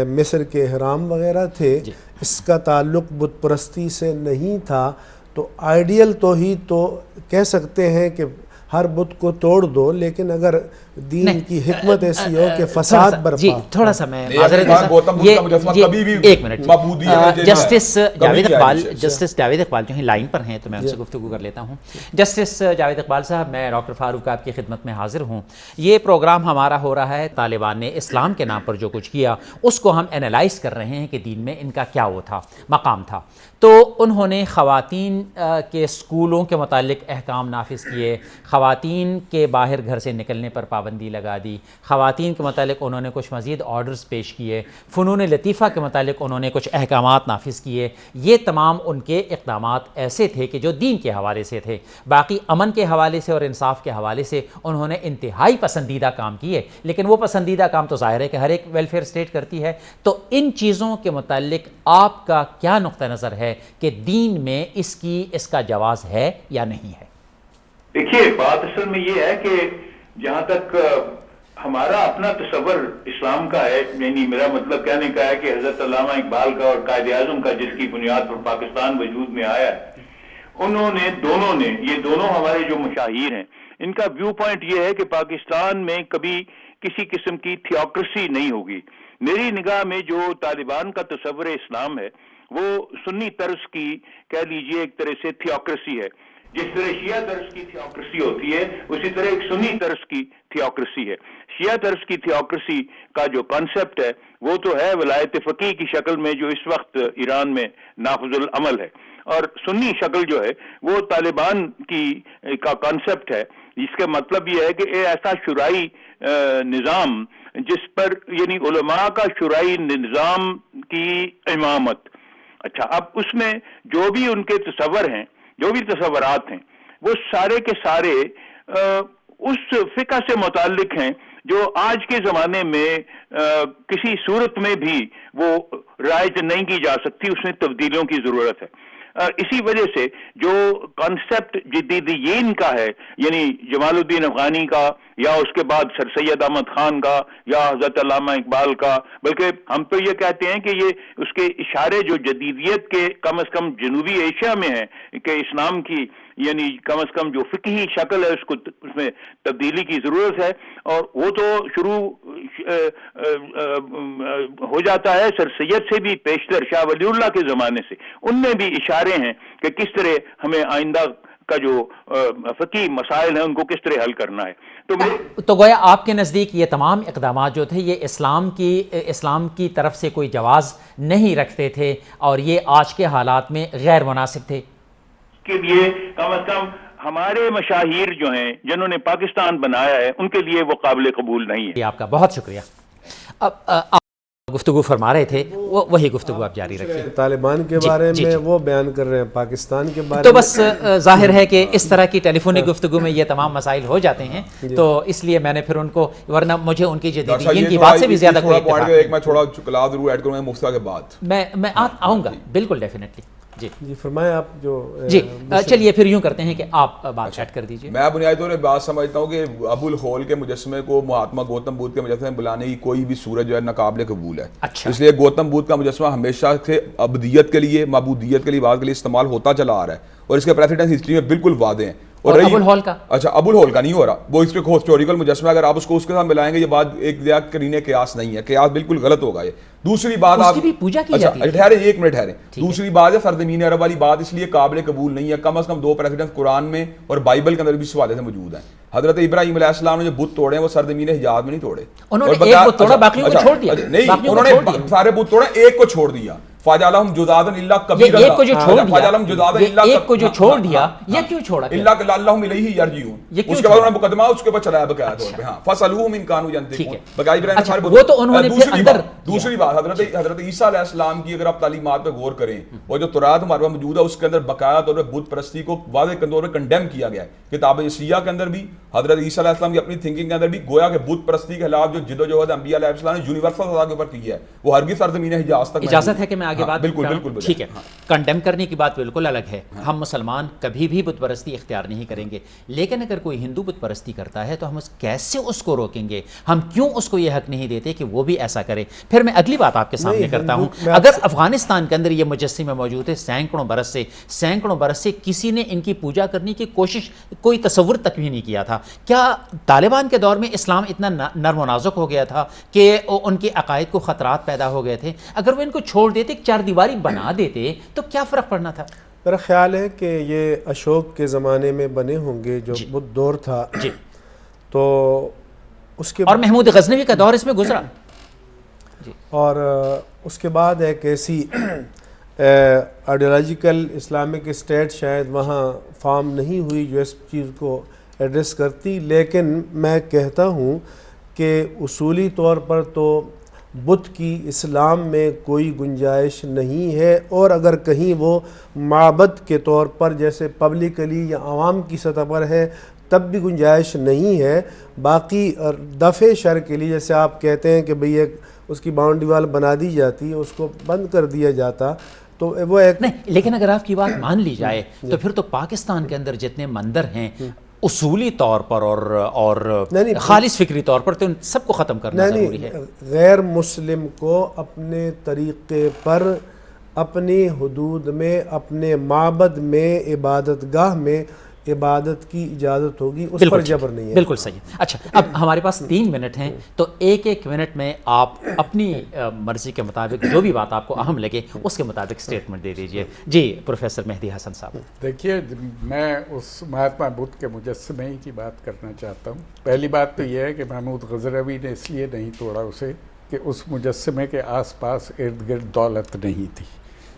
مصر کے احرام وغیرہ تھے، اس کا تعلق بت پرستی سے نہیں تھا، تو آئیڈیل توحید تو کہہ سکتے ہیں کہ ہر بت کو توڑ دو، لیکن اگر دین کی حکمت ایسی ہو کہ فساد برپا، جی تھوڑا سا میں ایک منٹ، جسٹس جاوید اقبال جو ہیں لائن پر ہیں تو میں ان سے گفتگو کر لیتا ہوں۔ جسٹس جاوید اقبال صاحب، میں ڈاکٹر فاروق آپ کی خدمت میں حاضر ہوں۔ یہ پروگرام ہمارا ہو رہا ہے طالبان نے اسلام کے نام پر جو کچھ کیا اس کو ہم اینالائز کر رہے ہیں کہ دین میں ان کا کیا وہ تھا، مقام تھا۔ تو انہوں نے خواتین کے سکولوں کے متعلق احکام نافذ کیے، خواتین کے باہر گھر سے نکلنے پر پابندی لگا دی، خواتین کے متعلق انہوں نے کچھ مزید آرڈرز پیش کیے، فنون لطیفہ کے متعلق انہوں نے کچھ احکامات نافذ کیے۔ یہ تمام ان کے اقدامات ایسے تھے کہ جو دین کے حوالے سے تھے۔ باقی امن کے حوالے سے اور انصاف کے حوالے سے انہوں نے انتہائی پسندیدہ کام کیے، لیکن وہ پسندیدہ کام تو ظاہر ہے کہ ہر ایک ویلفیئر اسٹیٹ کرتی ہے۔ تو ان چیزوں کے متعلق آپ کا کیا نقطہ نظر ہے کہ دین میں اس کا جواز ہے یا نہیں ہے؟ دیکھیے، بات اصل میں یہ ہے کہ جہاں تک ہمارا اپنا تصور اسلام کا ہے، یعنی میرا مطلب کہنے کا ہے کہ حضرت علامہ اقبال کا اور قائد اعظم کا جس کی بنیاد پر پاکستان وجود میں آیا ہے، انہوں نے یہ دونوں ہمارے جو مشاہیر ہیں، ان کا ویو پوائنٹ یہ ہے کہ پاکستان میں کبھی کسی قسم کی تھیوکریسی نہیں ہوگی. میری نگاہ میں جو طالبان کا تصور اسلام ہے وہ سنی طرز کی کہہ لیجئے ایک طرح سے تھیوکریسی ہے. جس طرح شیعہ طرز کی تھیوکریسی ہوتی ہے اسی طرح ایک سنی طرز کی تھیوکریسی ہے. شیعہ طرز کی تھیوکریسی کا جو کانسیپٹ ہے وہ تو ہے ولایت فقیہ کی شکل میں جو اس وقت ایران میں نافذ العمل ہے، اور سنی شکل جو ہے وہ طالبان کا کانسیپٹ ہے، جس کا مطلب یہ ہے کہ ایسا شورائی نظام جس پر یعنی علماء کا شورائی نظام کی امامت. اچھا، اب اس میں جو بھی ان کے تصور ہیں، جو بھی تصورات ہیں، وہ سارے کے سارے اس فقہ سے متعلق ہیں جو آج کے زمانے میں کسی صورت میں بھی وہ رائج نہیں کی جا سکتی، اس میں تبدیلیوں کی ضرورت ہے. اسی وجہ سے جو کانسیپٹ جدیدین کا ہے، یعنی جمال الدین افغانی کا یا اس کے بعد سر سید احمد خان کا یا حضرت علامہ اقبال کا، بلکہ ہم تو یہ کہتے ہیں کہ یہ اس کے اشارے جو جدیدیت کے کم از کم جنوبی ایشیا میں ہیں کہ اسلام کی یعنی کم از کم جو فقہی شکل ہے اس میں تبدیلی کی ضرورت ہے. اور وہ تو شروع ہو جاتا ہے سر سید سے بھی پیشتر شاہ ولی اللہ کے زمانے سے. ان میں بھی اشارے ہیں کہ کس طرح ہمیں آئندہ کا جو فقہی مسائل ہیں ان کو کس طرح حل کرنا ہے. تو گویا آپ کے نزدیک یہ تمام اقدامات جو تھے یہ اسلام کی طرف سے کوئی جواز نہیں رکھتے تھے اور یہ آج کے حالات میں غیر مناسب تھے. کے لیے کم از کم ہمارے مشاہیر جو ہیں جنہوں نے پاکستان بنایا ہے ان کے لیے وہ قابل قبول نہیں ہے. آپ کا بہت شکریہ. اب آپ گفتگو فرما رہے تھے وہی گفتگو آپ جاری رکھیں. طالبان کے بارے میں وہ بیان کر رہے ہیں، پاکستان کے بارے تو بس ظاہر ہے کہ اس طرح کی ٹیلی فونک گفتگو میں یہ تمام مسائل ہو جاتے ہیں، تو اس لیے میں نے پھر ان کو، ورنہ مجھے ان کی جدیدین کی بات سے بھی زیادہ کوئی اتفاق نہیں. ایک میں تھوڑا کلام ضرور ایڈ کروں گا مفتہ کے بعد. میں آؤں گا بالکل ڈیفینیٹلی. جی فرمائیں آپ. جو چلیے پھر یوں کرتے ہیں کہ آپ بات ایڈ کر دیجئے. میں بنیادی طور پر بات سمجھتا ہوں کہ ابو الہول کے مجسمے کو مہاتما گوتم بدھ کے مجسمے میں بلانے کی کوئی بھی صورت جو ہے ناقابل قبول ہے. اس لیے گوتم بدھ کا مجسمہ ہمیشہ سے ابدیت کے لیے، معبودیت کے لیے، بات کے لیے استعمال ہوتا چلا آ رہا ہے اور اس کے پریسیڈنس ہسٹری میں بالکل واضح ہیں. اور ابو الہول کا اچھا ابو الہول کا نہیں ہو رہا، وہ اس کے ہسٹوریکل مجسمہ، اگر آپ اس کو اس کے ساتھ ملائیں گے یہ بات ایک قرینہ قیاس نہیں ہے، قیاس بالکل غلط ہوگا. یہ دوسری بات آپ پوجا کی جاتی ہے. ٹھہرے ایک منٹ ٹھہرے. دوسری بات ہے سرزمین عرب والی بات اس لیے قابل قبول نہیں ہے. کم از کم 2 پریسیڈنس قرآن میں اور بائبل کے اندر بھی اس حوالے سے موجود ہیں. حضرت ابراہیم علیہ السلام نے جو بت توڑے ہیں وہ سرزمین حجاز میں نہیں توڑے، انہوں نے ایک بت توڑا باقیوں کو چھوڑ دیا. نہیں، انہوں نے سارے بت توڑے، ایک کو چھوڑ دیا. فَجَعَلَهُمْ جُذَاذًا إِلَّا كَبِيرًا. ایک کو جو چھوڑ دیا یہ کیوں چھوڑا؟ إِلَّا لَعَلَّهُمْ إِلَيْهِ يَرْجِعُونَ. اس کے بعد انہوں نے مقدمہ اس کے اوپر چلایا بقایا طور پہ. ہاں فَاسْأَلُوهُمْ إِن كَانُوا يَنطِقُونَ. بقایا ابراہیم نے سارے وہ تو انہوں نے پھر اندر. دوسری بات حضرت عیسیٰ علیہ السلام کی اگر آپ تعلیمات پہ غور کریں، وہ جو تورات ہمارے پاس موجود ہے اس کے اندر بقایا طور پہ بت پرستی کو واضح طور پہ کنڈیم کیا گیا ہے. کتاب یسیہ کے اندر بھی حضرت عیسیٰ علیہ السلام کی اپنی تھنکنگ کے اندر بھی گویا کہ بت پرستی کے خلاف جو جدوجہد انبیاء علیہ السلام نے یونیورسل سطح کے اوپر کی ہے وہ ہرگز سرزمین حجاز تک. اجازت ہے کہ میں آگے بات بالکل ٹھیک ہے. کنڈیم کرنے کی بات بالکل الگ ہے. ہم مسلمان کبھی بھی بت پرستی اختیار نہیں کریں گے، لیکن اگر کوئی ہندو بت پرستی کرتا ہے تو ہم کیسے اس کو روکیں گے؟ ہم کیوں اس کو یہ حق نہیں دیتے کہ وہ بھی ایسا کرے؟ پھر میں اگلی بات آپ کے سامنے کرتا ہوں. اگر افغانستان کے اندر یہ مجسمے موجود ہے سینکڑوں برس سے کسی نے ان کی پوجا کرنے کی کوشش، کوئی تصور تک بھی نہیں کیا تھا. کیا طالبان کے دور میں اسلام اتنا نرم و نازک ہو گیا تھا کہ ان کے عقائد کو خطرات پیدا ہو گئے تھے؟ اگر وہ ان کو چھوڑ دیتے، چار دیواری بنا دیتے تو کیا فرق پڑنا تھا؟ میرا خیال ہے کہ یہ اشوک کے زمانے میں بنے ہوں گے جو بدھ دور تھا. تو اس کے اور محمود غزنوی کا دور اس میں گزرا. اور اس کے بعد ایک ایسی آئیڈیالوجیکل اسلامک اسٹیٹ شاید وہاں فارم نہیں ہوئی جو اس چیز کو ایڈریس کرتی. لیکن میں کہتا ہوں کہ اصولی طور پر تو بت کی اسلام میں کوئی گنجائش نہیں ہے، اور اگر کہیں وہ معبد کے طور پر جیسے پبلکلی یا عوام کی سطح پر ہے تب بھی گنجائش نہیں ہے. باقی دفع شر کے لیے جیسے آپ کہتے ہیں کہ بھئی ایک اس کی باؤنڈری وال بنا دی جاتی، اس کو بند کر دیا جاتا، تو وہ ایک نہیں. لیکن اگر آپ کی بات مان لی جائے تو پھر تو پاکستان کے اندر جتنے مندر ہیں اصولی طور پر اور خالص فکری طور پر تو ان سب کو ختم کرنا ضروری ہے. غیر مسلم کو اپنے طریقے پر اپنی حدود میں، اپنے معبد میں، عبادت گاہ میں عبادت کی اجازت ہوگی، اس پر جبر نہیں ہے۔ بالکل صحیح۔ اچھا، اب ہمارے پاس 3 منٹ ہیں، تو ایک منٹ میں آپ اپنی مرضی کے مطابق جو بھی بات آپ کو اہم لگے اس کے مطابق اسٹیٹمنٹ دے دیجئے۔ جی پروفیسر مہدی حسن صاحب۔ دیکھیے، میں اس مہاتما بدھ کے مجسمے کی بات کرنا چاہتا ہوں۔ پہلی بات تو یہ ہے کہ محمود غزنوی نے اس لیے نہیں توڑا اسے کہ اس مجسمے کے آس پاس ارد گرد دولت نہیں تھی۔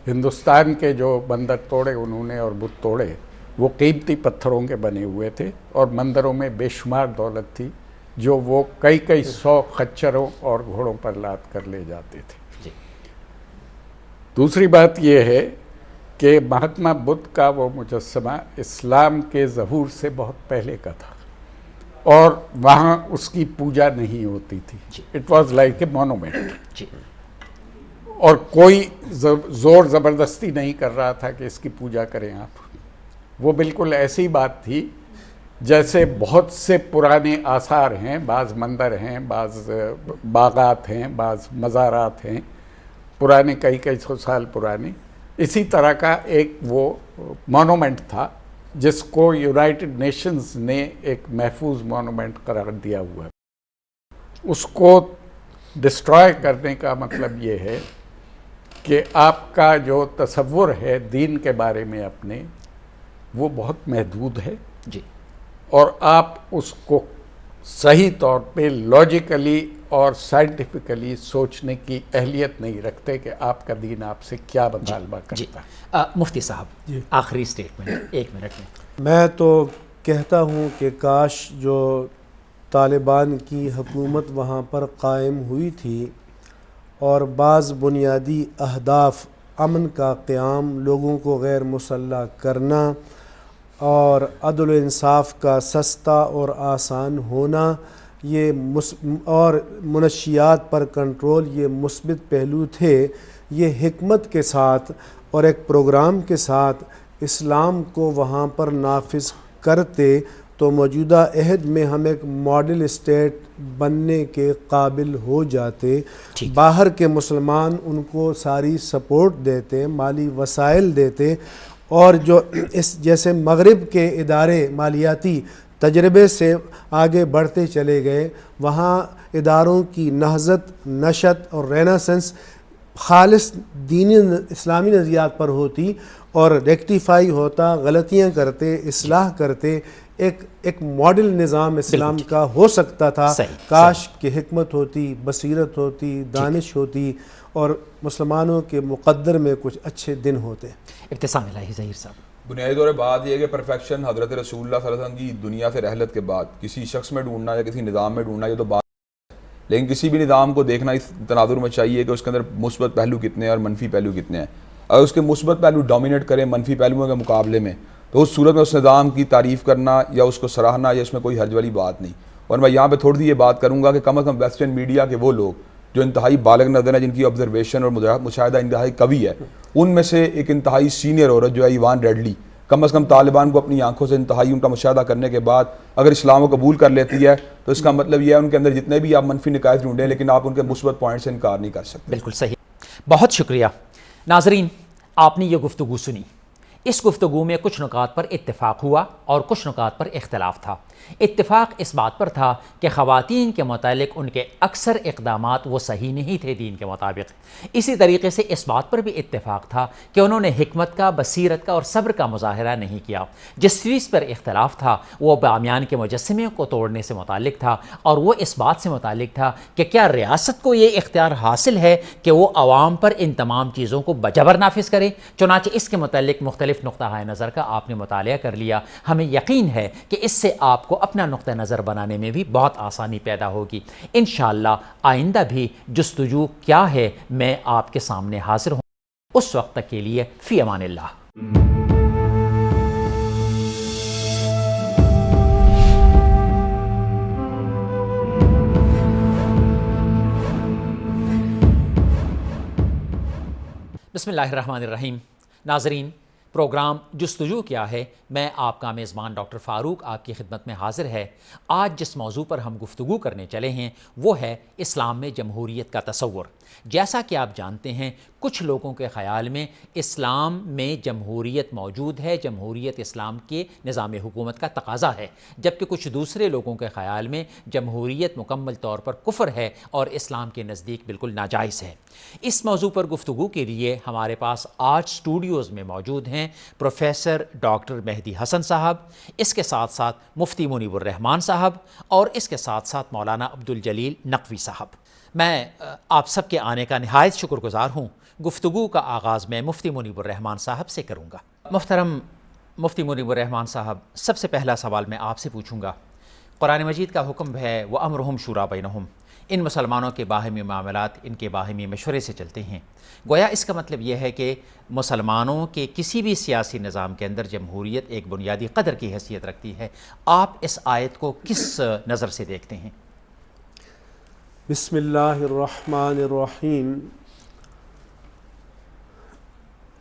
ہندوستان کے جو مندر توڑے انہوں نے اور بت توڑے، وہ قیمتی پتھروں کے بنے ہوئے تھے اور مندروں میں بے شمار دولت تھی جو وہ کئی 100 خچروں اور گھوڑوں پر لاد کر لے جاتے تھے۔ جی۔ دوسری بات یہ ہے کہ مہاتما بدھ کا وہ مجسمہ اسلام کے ظہور سے بہت پہلے کا تھا اور وہاں اس کی پوجا نہیں ہوتی تھی۔ It was like a monument, جی۔ اور کوئی زور زبردستی نہیں کر رہا تھا کہ اس کی پوجا کریں آپ۔ وہ بالکل ایسی بات تھی جیسے بہت سے پرانے آثار ہیں، بعض مندر ہیں، بعض باغات ہیں، بعض مزارات ہیں پرانے کئی 100 سال پرانے، اسی طرح کا ایک وہ مونومنٹ تھا جس کو یونائٹڈ نیشنز نے ایک محفوظ مونومنٹ قرار دیا ہوا ہے۔ اس کو ڈسٹرائے کرنے کا مطلب یہ ہے کہ آپ کا جو تصور ہے دین کے بارے میں اپنے، وہ بہت محدود ہے، جی، اور آپ اس کو صحیح طور پہ لاجیکلی اور سائنٹیفکلی سوچنے کی اہلیت نہیں رکھتے کہ آپ کا دین آپ سے کیا مطالبہ کرتا ہے۔ مفتی صاحب، آخری اسٹیٹمنٹ 1 منٹ میں۔ میں تو کہتا ہوں کہ کاش جو طالبان کی حکومت وہاں پر قائم ہوئی تھی اور بعض بنیادی اہداف، امن کا قیام، لوگوں کو غیر مسلح کرنا اور عدل و انصاف کا سستا اور آسان ہونا، یہ اور منشیات پر کنٹرول، یہ مثبت پہلو تھے، یہ حکمت کے ساتھ اور ایک پروگرام کے ساتھ اسلام کو وہاں پر نافذ کرتے تو موجودہ عہد میں ہم ایک ماڈل اسٹیٹ بننے کے قابل ہو جاتے۔ باہر کے مسلمان ان کو ساری سپورٹ دیتے، مالی وسائل دیتے، اور جو اس جیسے مغرب کے ادارے مالیاتی تجربے سے آگے بڑھتے چلے گئے، وہاں اداروں کی نہضت، نشت اور رینیسنس خالص دینی اسلامی نظریات پر ہوتی اور ریکٹیفائی ہوتا، غلطیاں کرتے، اصلاح کرتے، ایک ماڈل نظام اسلام کا ہو سکتا تھا۔ کاش کہ حکمت ہوتی، بصیرت ہوتی، دانش ہوتی اور مسلمانوں کے مقدر میں کچھ اچھے دن ہوتے۔ ابتسام الہی ظہیر صاحب۔ بنیادی طور پر بات یہ ہے کہ پرفیکشن حضرت رسول اللہ صلی اللہ علیہ وسلم کی دنیا سے رحلت کے بعد کسی شخص میں ڈھونڈنا یا کسی نظام میں ڈھونڈنا، یہ تو بات ہے، لیکن کسی بھی نظام کو دیکھنا اس تناظر میں چاہیے کہ اس کے اندر مثبت پہلو کتنے ہیں اور منفی پہلو کتنے ہیں۔ اگر اس کے مثبت پہلو ڈومینیٹ کریں منفی پہلوؤں کے مقابلے میں، تو اس صورت میں اس نظام کی تعریف کرنا یا اس کو سراہنا یا اس میں کوئی حرج والی بات نہیں۔ اور میں یہاں پہ تھوڑی سی یہ بات کروں گا کہ کم از کم ویسٹرن میڈیا کے وہ لوگ جو انتہائی بالغ نظر ہیں، جن کی آبزرویشن اور مشاہدہ انتہائی قوی ہے، ان میں سے ایک انتہائی سینئر عورت جو ہے ایوان ریڈلی، کم از کم طالبان کو اپنی آنکھوں سے انتہائی ان کا مشاہدہ کرنے کے بعد اگر اسلام کو قبول کر لیتی ہے تو اس کا مطلب یہ ہے ان کے اندر جتنے بھی آپ منفی نکات ڈھونڈیں لیکن آپ ان کے مثبت پوائنٹ سے انکار نہیں کر سکتے۔ بالکل صحیح، بہت شکریہ۔ ناظرین، آپ نے یہ گفتگو سنی۔ اس گفتگو میں کچھ نکات پر اتفاق ہوا اور کچھ نکات پر اختلاف تھا۔ اتفاق اس بات پر تھا کہ خواتین کے متعلق ان کے اکثر اقدامات وہ صحیح نہیں تھے دین کے مطابق۔ اسی طریقے سے اس بات پر بھی اتفاق تھا کہ انہوں نے حکمت کا، بصیرت کا اور صبر کا مظاہرہ نہیں کیا۔ جس چیز پر اختلاف تھا وہ بامیان کے مجسمے کو توڑنے سے متعلق تھا، اور وہ اس بات سے متعلق تھا کہ کیا ریاست کو یہ اختیار حاصل ہے کہ وہ عوام پر ان تمام چیزوں کو بجبر نافذ کرے۔ چنانچہ اس کے متعلق مختلف نقطہ نظر کا آپ نے مطالعہ کر لیا۔ ہمیں یقین ہے کہ اس سے آپ کو اپنا نقطہ نظر بنانے میں بھی بہت آسانی پیدا ہوگی۔ انشاءاللہ آئندہ بھی جستجو کیا ہے میں آپ کے سامنے حاضر ہوں۔ اس وقت تک کے لیے فی امان اللہ۔ بسم اللہ الرحمن الرحیم۔ ناظرین، پروگرام جستجو کیا ہے میں آپ کا میزبان ڈاکٹر فاروق آپ کی خدمت میں حاضر ہے۔ آج جس موضوع پر ہم گفتگو کرنے چلے ہیں وہ ہے اسلام میں جمہوریت کا تصور۔ جیسا کہ آپ جانتے ہیں کچھ لوگوں کے خیال میں اسلام میں جمہوریت موجود ہے، جمہوریت اسلام کے نظام حکومت کا تقاضا ہے، جبکہ کچھ دوسرے لوگوں کے خیال میں جمہوریت مکمل طور پر کفر ہے اور اسلام کے نزدیک بالکل ناجائز ہے۔ اس موضوع پر گفتگو کے لیے ہمارے پاس آج اسٹوڈیوز میں موجود ہیں پروفیسر ڈاکٹر مہدی حسن صاحب، اس کے ساتھ ساتھ مفتی منیب الرحمان صاحب اور اس کے ساتھ ساتھ مولانا عبدالجلیل نقوی صاحب۔ میں آپ سب کے آنے کا نہایت شکر گزار ہوں۔ گفتگو کا آغاز میں مفتی منیب الرحمان صاحب سے کروں گا۔ محترم مفتی منیب الرحمان صاحب، سب سے پہلا سوال میں آپ سے پوچھوں گا، قرآن مجید کا حکم ہے وَأَمْرُهُمْ شُورَىٰ بَيْنَهُمْ، ان مسلمانوں کے باہمی معاملات ان کے باہمی مشورے سے چلتے ہیں، گویا اس کا مطلب یہ ہے کہ مسلمانوں کے کسی بھی سیاسی نظام کے اندر جمہوریت ایک بنیادی قدر کی حیثیت رکھتی ہے۔ آپ اس آیت کو کس نظر سے دیکھتے ہیں؟ بسم اللہ الرحمن الرحیم۔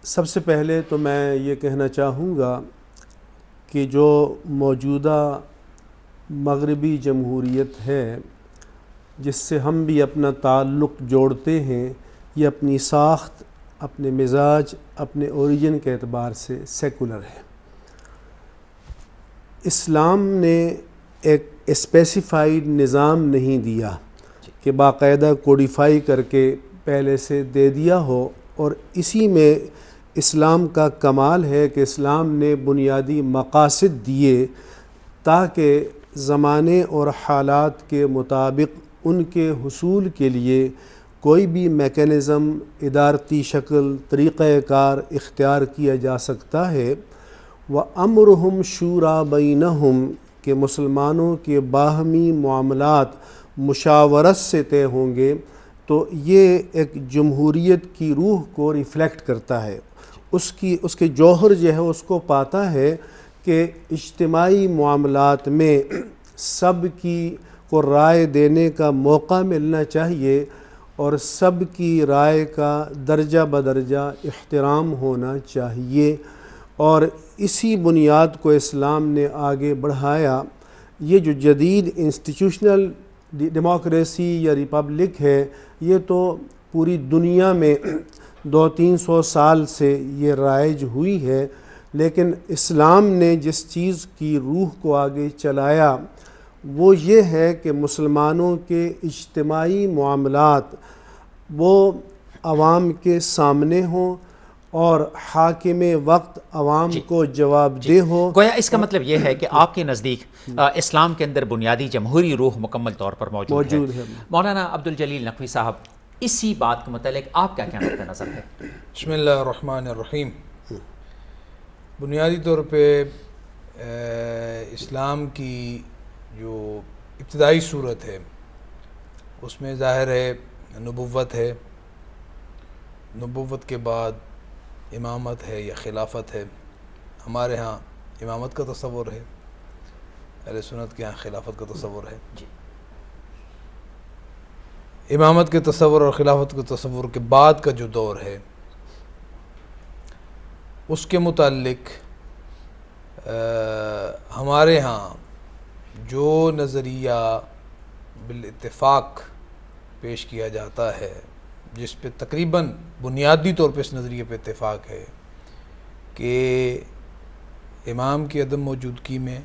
سب سے پہلے تو میں یہ کہنا چاہوں گا کہ جو موجودہ مغربی جمہوریت ہے جس سے ہم بھی اپنا تعلق جوڑتے ہیں، یہ اپنی ساخت، اپنے مزاج، اپنے اوریجن کے اعتبار سے سیکولر ہے۔ اسلام نے ایک اسپیسیفائیڈ نظام نہیں دیا کہ باقاعدہ کوڈیفائی کر کے پہلے سے دے دیا ہو، اور اسی میں اسلام کا کمال ہے کہ اسلام نے بنیادی مقاصد دیے تاکہ زمانے اور حالات کے مطابق ان کے حصول کے لیے کوئی بھی میکینزم، ادارتی شکل، طریقہ کار اختیار کیا جا سکتا ہے۔ وَأَمْرُهُمْ شُورَىٰ بَيْنَهُمْ کہ مسلمانوں کے باہمی معاملات مشاورت سے طے ہوں گے، تو یہ ایک جمہوریت کی روح کو ریفلیکٹ کرتا ہے، اس کے جوہر جو ہے اس کو پاتا ہے کہ اجتماعی معاملات میں سب کی کو رائے دینے کا موقع ملنا چاہیے اور سب کی رائے کا درجہ بدرجہ احترام ہونا چاہیے، اور اسی بنیاد کو اسلام نے آگے بڑھایا۔ یہ جو جدید انسٹیٹیوشنل ڈیموکریسی یا ریپبلک ہے، یہ تو پوری دنیا میں 200-300 سال سے یہ رائج ہوئی ہے، لیکن اسلام نے جس چیز کی روح کو آگے چلایا وہ یہ ہے کہ مسلمانوں کے اجتماعی معاملات وہ عوام کے سامنے ہوں اور حاکم وقت عوام کو جواب دہ ہو۔ گویا اس کا مطلب یہ ہے کہ آپ کے نزدیک اسلام کے اندر بنیادی جمہوری روح مکمل طور پر موجود ہے۔ مولانا عبدالجلیل نقوی صاحب، اسی بات کے متعلق آپ کیا نقطہ نظر ہے؟ بسم اللہ الرحمن الرحیم۔ بنیادی طور پہ اسلام کی جو ابتدائی صورت ہے اس میں ظاہر ہے نبوت ہے، نبوت کے بعد امامت ہے یا خلافت ہے۔ ہمارے ہاں امامت کا تصور ہے، اہل سنت کے ہاں خلافت کا تصور ہے۔ امامت کے تصور اور خلافت کے تصور کے بعد کا جو دور ہے اس کے متعلق ہمارے ہاں جو نظریہ بالاتفاق پیش کیا جاتا ہے، جس پہ تقریباً بنیادی طور پہ اس نظریے پہ اتفاق ہے کہ امام کی عدم موجودگی میں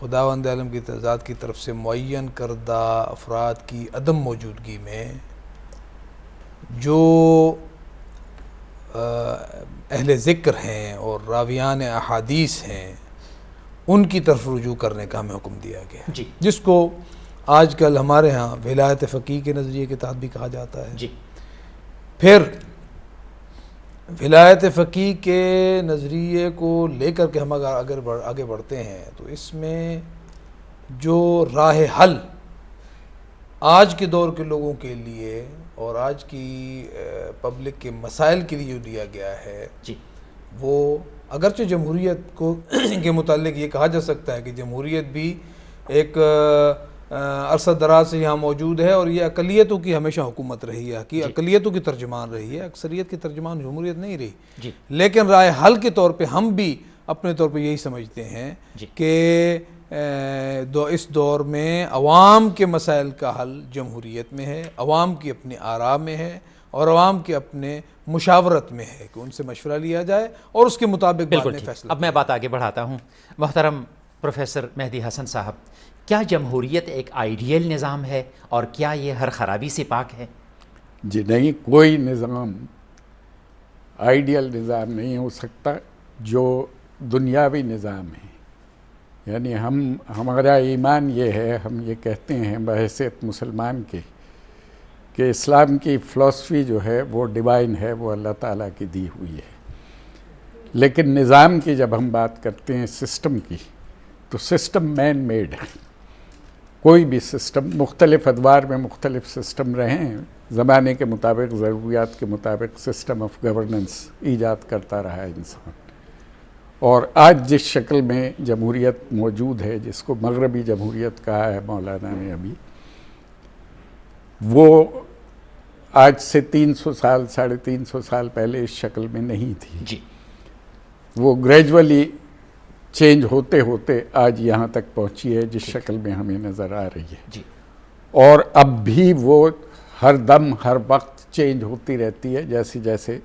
خداوند عالم کی ذات کی طرف سے معین کردہ افراد کی عدم موجودگی میں جو اہل ذکر ہیں اور راویان احادیث ہیں ان کی طرف رجوع کرنے کا ہمیں حکم دیا گیا، جس کو آج کل ہمارے ہاں ولایت فقیہ کے نظریے کے تحت بھی کہا جاتا ہے۔ پھر ولایت فقیہ کے نظریے کو لے کر کے ہم اگر آگے بڑھتے ہیں تو اس میں جو راہ حل آج کے دور کے لوگوں کے لیے اور آج کی پبلک کے مسائل کے لیے جو دیا گیا ہے وہ اگرچہ جمہوریت کو کے متعلق یہ کہا جا سکتا ہے کہ جمہوریت بھی ایک عرصہ دراز سے یہاں موجود ہے اور یہ اقلیتوں کی ہمیشہ حکومت رہی ہے، کہ اقلیتوں کی ترجمان رہی ہے، اکثریت کی ترجمان جمہوریت نہیں رہی۔ لیکن رائے حل کے طور پہ ہم بھی اپنے طور پہ یہی سمجھتے ہیں کہ اس دور میں عوام کے مسائل کا حل جمہوریت میں ہے، عوام کی اپنی آراء میں ہے، اور عوام کے اپنے مشاورت میں ہے کہ ان سے مشورہ لیا جائے اور اس کے مطابق بعد میں فیصلہ. اب میں بات آگے بڑھاتا ہوں. محترم پروفیسر مہدی حسن صاحب، کیا جمہوریت ایک آئیڈیل نظام ہے اور کیا یہ ہر خرابی سے پاک ہے؟ جی نہیں، کوئی نظام آئیڈیل نظام نہیں ہو سکتا جو دنیاوی نظام ہے. یعنی ہمارا ایمان یہ ہے، ہم یہ کہتے ہیں بحیثیت مسلمان کے کہ اسلام کی فلسفی جو ہے وہ ڈیوائن ہے، وہ اللہ تعالیٰ کی دی ہوئی ہے. لیکن نظام کی جب ہم بات کرتے ہیں سسٹم کی، تو سسٹم مین میڈ ہے. کوئی بھی سسٹم، مختلف ادوار میں مختلف سسٹم رہے ہیں، زمانے کے مطابق، ضروریات کے مطابق سسٹم آف گورننس ایجاد کرتا رہا ہے انسان. اور آج جس شکل میں جمہوریت موجود ہے، جس کو مغربی جمہوریت کہا ہے مولانا نے ابھی، وہ آج سے 300 سال 350 سال پہلے اس شکل میں نہیں تھی. جی، وہ گریجولی چینج ہوتے ہوتے آج یہاں تک پہنچی ہے جس شکل میں ہمیں نظر آ رہی ہے. جی، اور اب بھی وہ ہر دم ہر وقت چینج ہوتی رہتی ہے. جیسے جیسے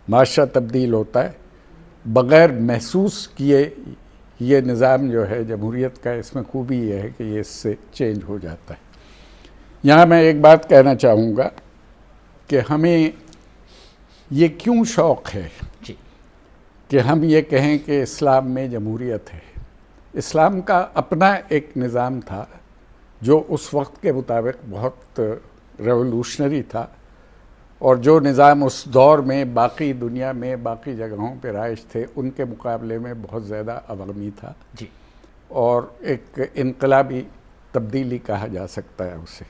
معاشرہ تبدیل ہوتا ہے، بغیر محسوس کیے یہ نظام جو ہے جمہوریت کا، اس میں خوبی یہ ہے کہ یہ اس سے چینج ہو جاتا ہے. یہاں میں ایک بات کہنا چاہوں گا کہ ہمیں یہ کیوں شوق ہے جی، کہ ہم یہ کہیں کہ اسلام میں جمہوریت ہے. اسلام کا اپنا ایک نظام تھا جو اس وقت کے مطابق بہت ریولوشنری تھا، اور جو نظام اس دور میں باقی دنیا میں باقی جگہوں پہ رائج تھے ان کے مقابلے میں بہت زیادہ عوامی تھا. جی، اور ایک انقلابی تبدیلی کہا جا سکتا ہے اسے.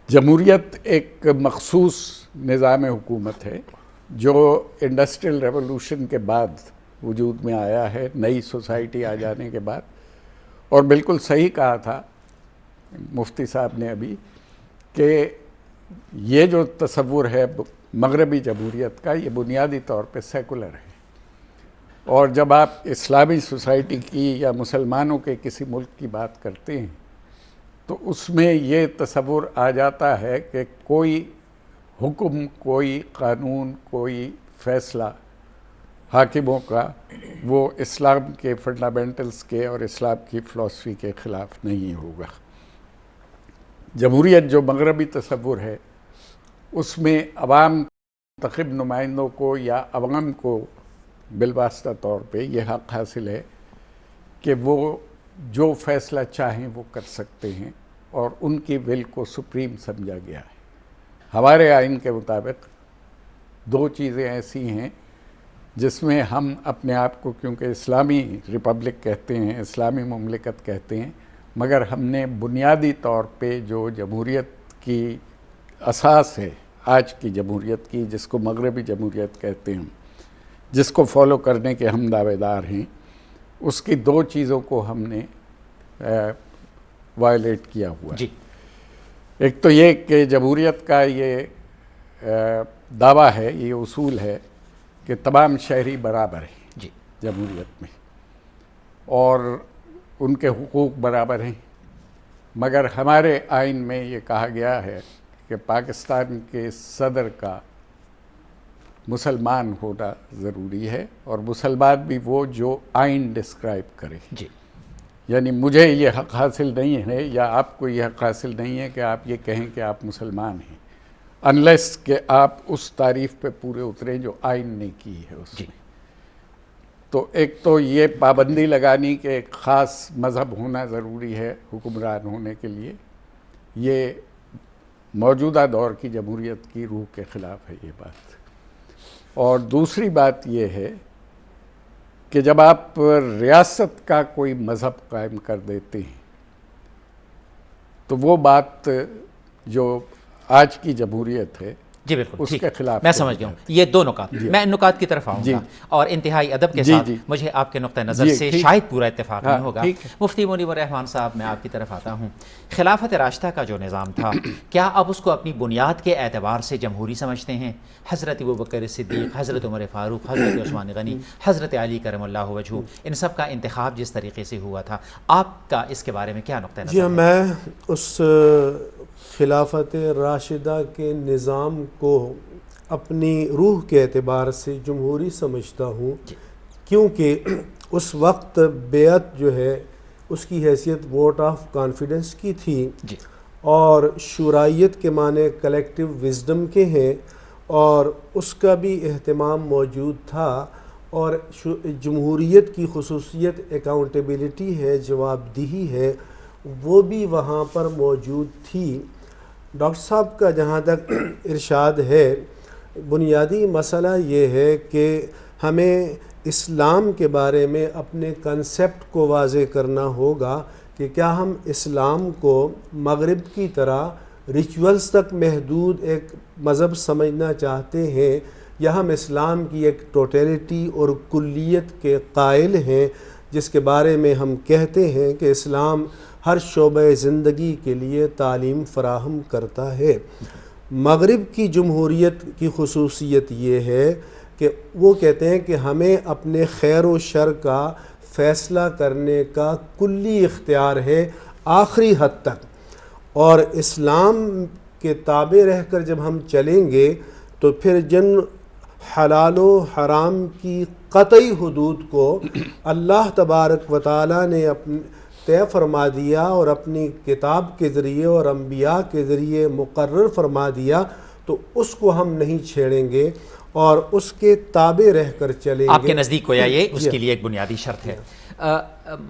جمہوریت ایک مخصوص نظام حکومت ہے جو انڈسٹریل ریولوشن کے بعد وجود میں آیا ہے، نئی سوسائٹی آ جانے کے بعد. اور بالکل صحیح کہا تھا مفتی صاحب نے ابھی کہ یہ جو تصور ہے مغربی جمہوریت کا، یہ بنیادی طور پہ سیکولر ہے. اور جب آپ اسلامی سوسائٹی کی یا مسلمانوں کے کسی ملک کی بات کرتے ہیں تو اس میں یہ تصور آ جاتا ہے کہ کوئی حکم، کوئی قانون، کوئی فیصلہ حاکموں کا وہ اسلام کے فنڈامنٹلز کے اور اسلام کی فلسفی کے خلاف نہیں ہوگا. جمہوریت جو مغربی تصور ہے اس میں عوام منتخب نمائندوں کو یا عوام کو بالواسطہ طور پہ یہ حق حاصل ہے کہ وہ جو فیصلہ چاہیں وہ کر سکتے ہیں، اور ان کی ول کو سپریم سمجھا گیا ہے. ہمارے آئین کے مطابق دو چیزیں ایسی ہیں جس میں ہم اپنے آپ کو، کیونکہ اسلامی ریپبلک کہتے ہیں، اسلامی مملکت کہتے ہیں، مگر ہم نے بنیادی طور پہ جو جمہوریت کی اساس ہے آج کی جمہوریت کی، جس کو مغربی جمہوریت کہتے ہیں، جس کو فالو کرنے کے ہم دعوے دار ہیں، اس کی دو چیزوں کو ہم نے وائلیٹ کیا ہوا ہے. جی، ایک تو یہ کہ جمہوریت کا یہ دعویٰ ہے، یہ اصول ہے کہ تمام شہری برابر ہیں جی، جمہوریت میں، اور ان کے حقوق برابر ہیں. مگر ہمارے آئین میں یہ کہا گیا ہے کہ پاکستان کے صدر کا مسلمان ہونا ضروری ہے، اور مسلمان بھی وہ جو آئین ڈسکرائب کرے. جی، یعنی مجھے یہ حق حاصل نہیں ہے یا آپ کو یہ حق حاصل نہیں ہے کہ آپ یہ کہیں کہ آپ مسلمان ہیں، انلیس کہ آپ اس تعریف پہ پورے اتریں جو آئین نے کی ہے اس میں. تو ایک تو یہ پابندی لگانی کہ ایک خاص مذہب ہونا ضروری ہے حکمران ہونے کے لیے، یہ موجودہ دور کی جمہوریت کی روح کے خلاف ہے یہ بات. اور دوسری بات یہ ہے کہ جب آپ ریاست کا کوئی مذہب قائم کر دیتے ہیں تو وہ بات جو آج کی جمہوریت ہے جی بالکل اس ٹھیک کے خلاف میں سمجھ گیا ہوں. یہ دو نکات میں ان نکات کی طرف آؤں جی گا اور انتہائی ادب کے جی ساتھ جی مجھے آپ کے نقطہ نظر جی سے ٹھیک. شاید پورا اتفاق ہاں نہیں ہوگا. ٹھیک ہے. مفتی منیب الرحمان صاحب میں آپ کی طرف آتا ہوں. خلافت راشدہ کا جو نظام تھا کیا آپ اس کو اپنی بنیاد کے اعتبار سے جمہوری سمجھتے ہیں؟ حضرت ابوبکر صدیق، حضرت عمر فاروق، حضرت عثمان غنی، حضرت علی کرم اللہ وجہہ، ان سب کا انتخاب جس طریقے سے ہوا تھا، آپ کا اس کے بارے میں کیا نقطہ نظر جی ہے؟ میں اس خلافت راشدہ کے نظام کو اپنی روح کے اعتبار سے جمہوری سمجھتا ہوں، کیونکہ اس وقت بیعت جو ہے اس کی حیثیت ووٹ آف کانفیڈنس کی تھی، اور شورائیت کے معنی کلیکٹیو وزڈم کے ہیں، اور اس کا بھی اہتمام موجود تھا، اور جمہوریت کی خصوصیت اکاؤنٹیبلٹی ہے، جواب دہی ہے، وہ بھی وہاں پر موجود تھی۔ ڈاکٹر صاحب کا جہاں تک ارشاد ہے، بنیادی مسئلہ یہ ہے کہ ہمیں اسلام کے بارے میں اپنے کنسیپٹ کو واضح کرنا ہوگا کہ کیا ہم اسلام کو مغرب کی طرح ریچولز تک محدود ایک مذہب سمجھنا چاہتے ہیں، یا ہم اسلام کی ایک ٹوٹیلٹی اور کلیت کے قائل ہیں، جس کے بارے میں ہم کہتے ہیں کہ اسلام ہر شعبہ زندگی کے لیے تعلیم فراہم کرتا ہے۔ مغرب کی جمہوریت کی خصوصیت یہ ہے کہ وہ کہتے ہیں کہ ہمیں اپنے خیر و شر کا فیصلہ کرنے کا کلی اختیار ہے آخری حد تک، اور اسلام کے تابع رہ کر جب ہم چلیں گے تو پھر جن حلال و حرام کی قطعی حدود کو اللہ تبارک و تعالیٰ نے طے فرما دیا اور اپنی کتاب کے ذریعے اور انبیاء کے ذریعے مقرر فرما دیا، تو اس کو ہم نہیں چھیڑیں گے اور اس کے تابع رہ کر چلیں گے۔ آپ کے نزدیک گویا یہ اس کے لیے ایک بنیادی شرط ہے۔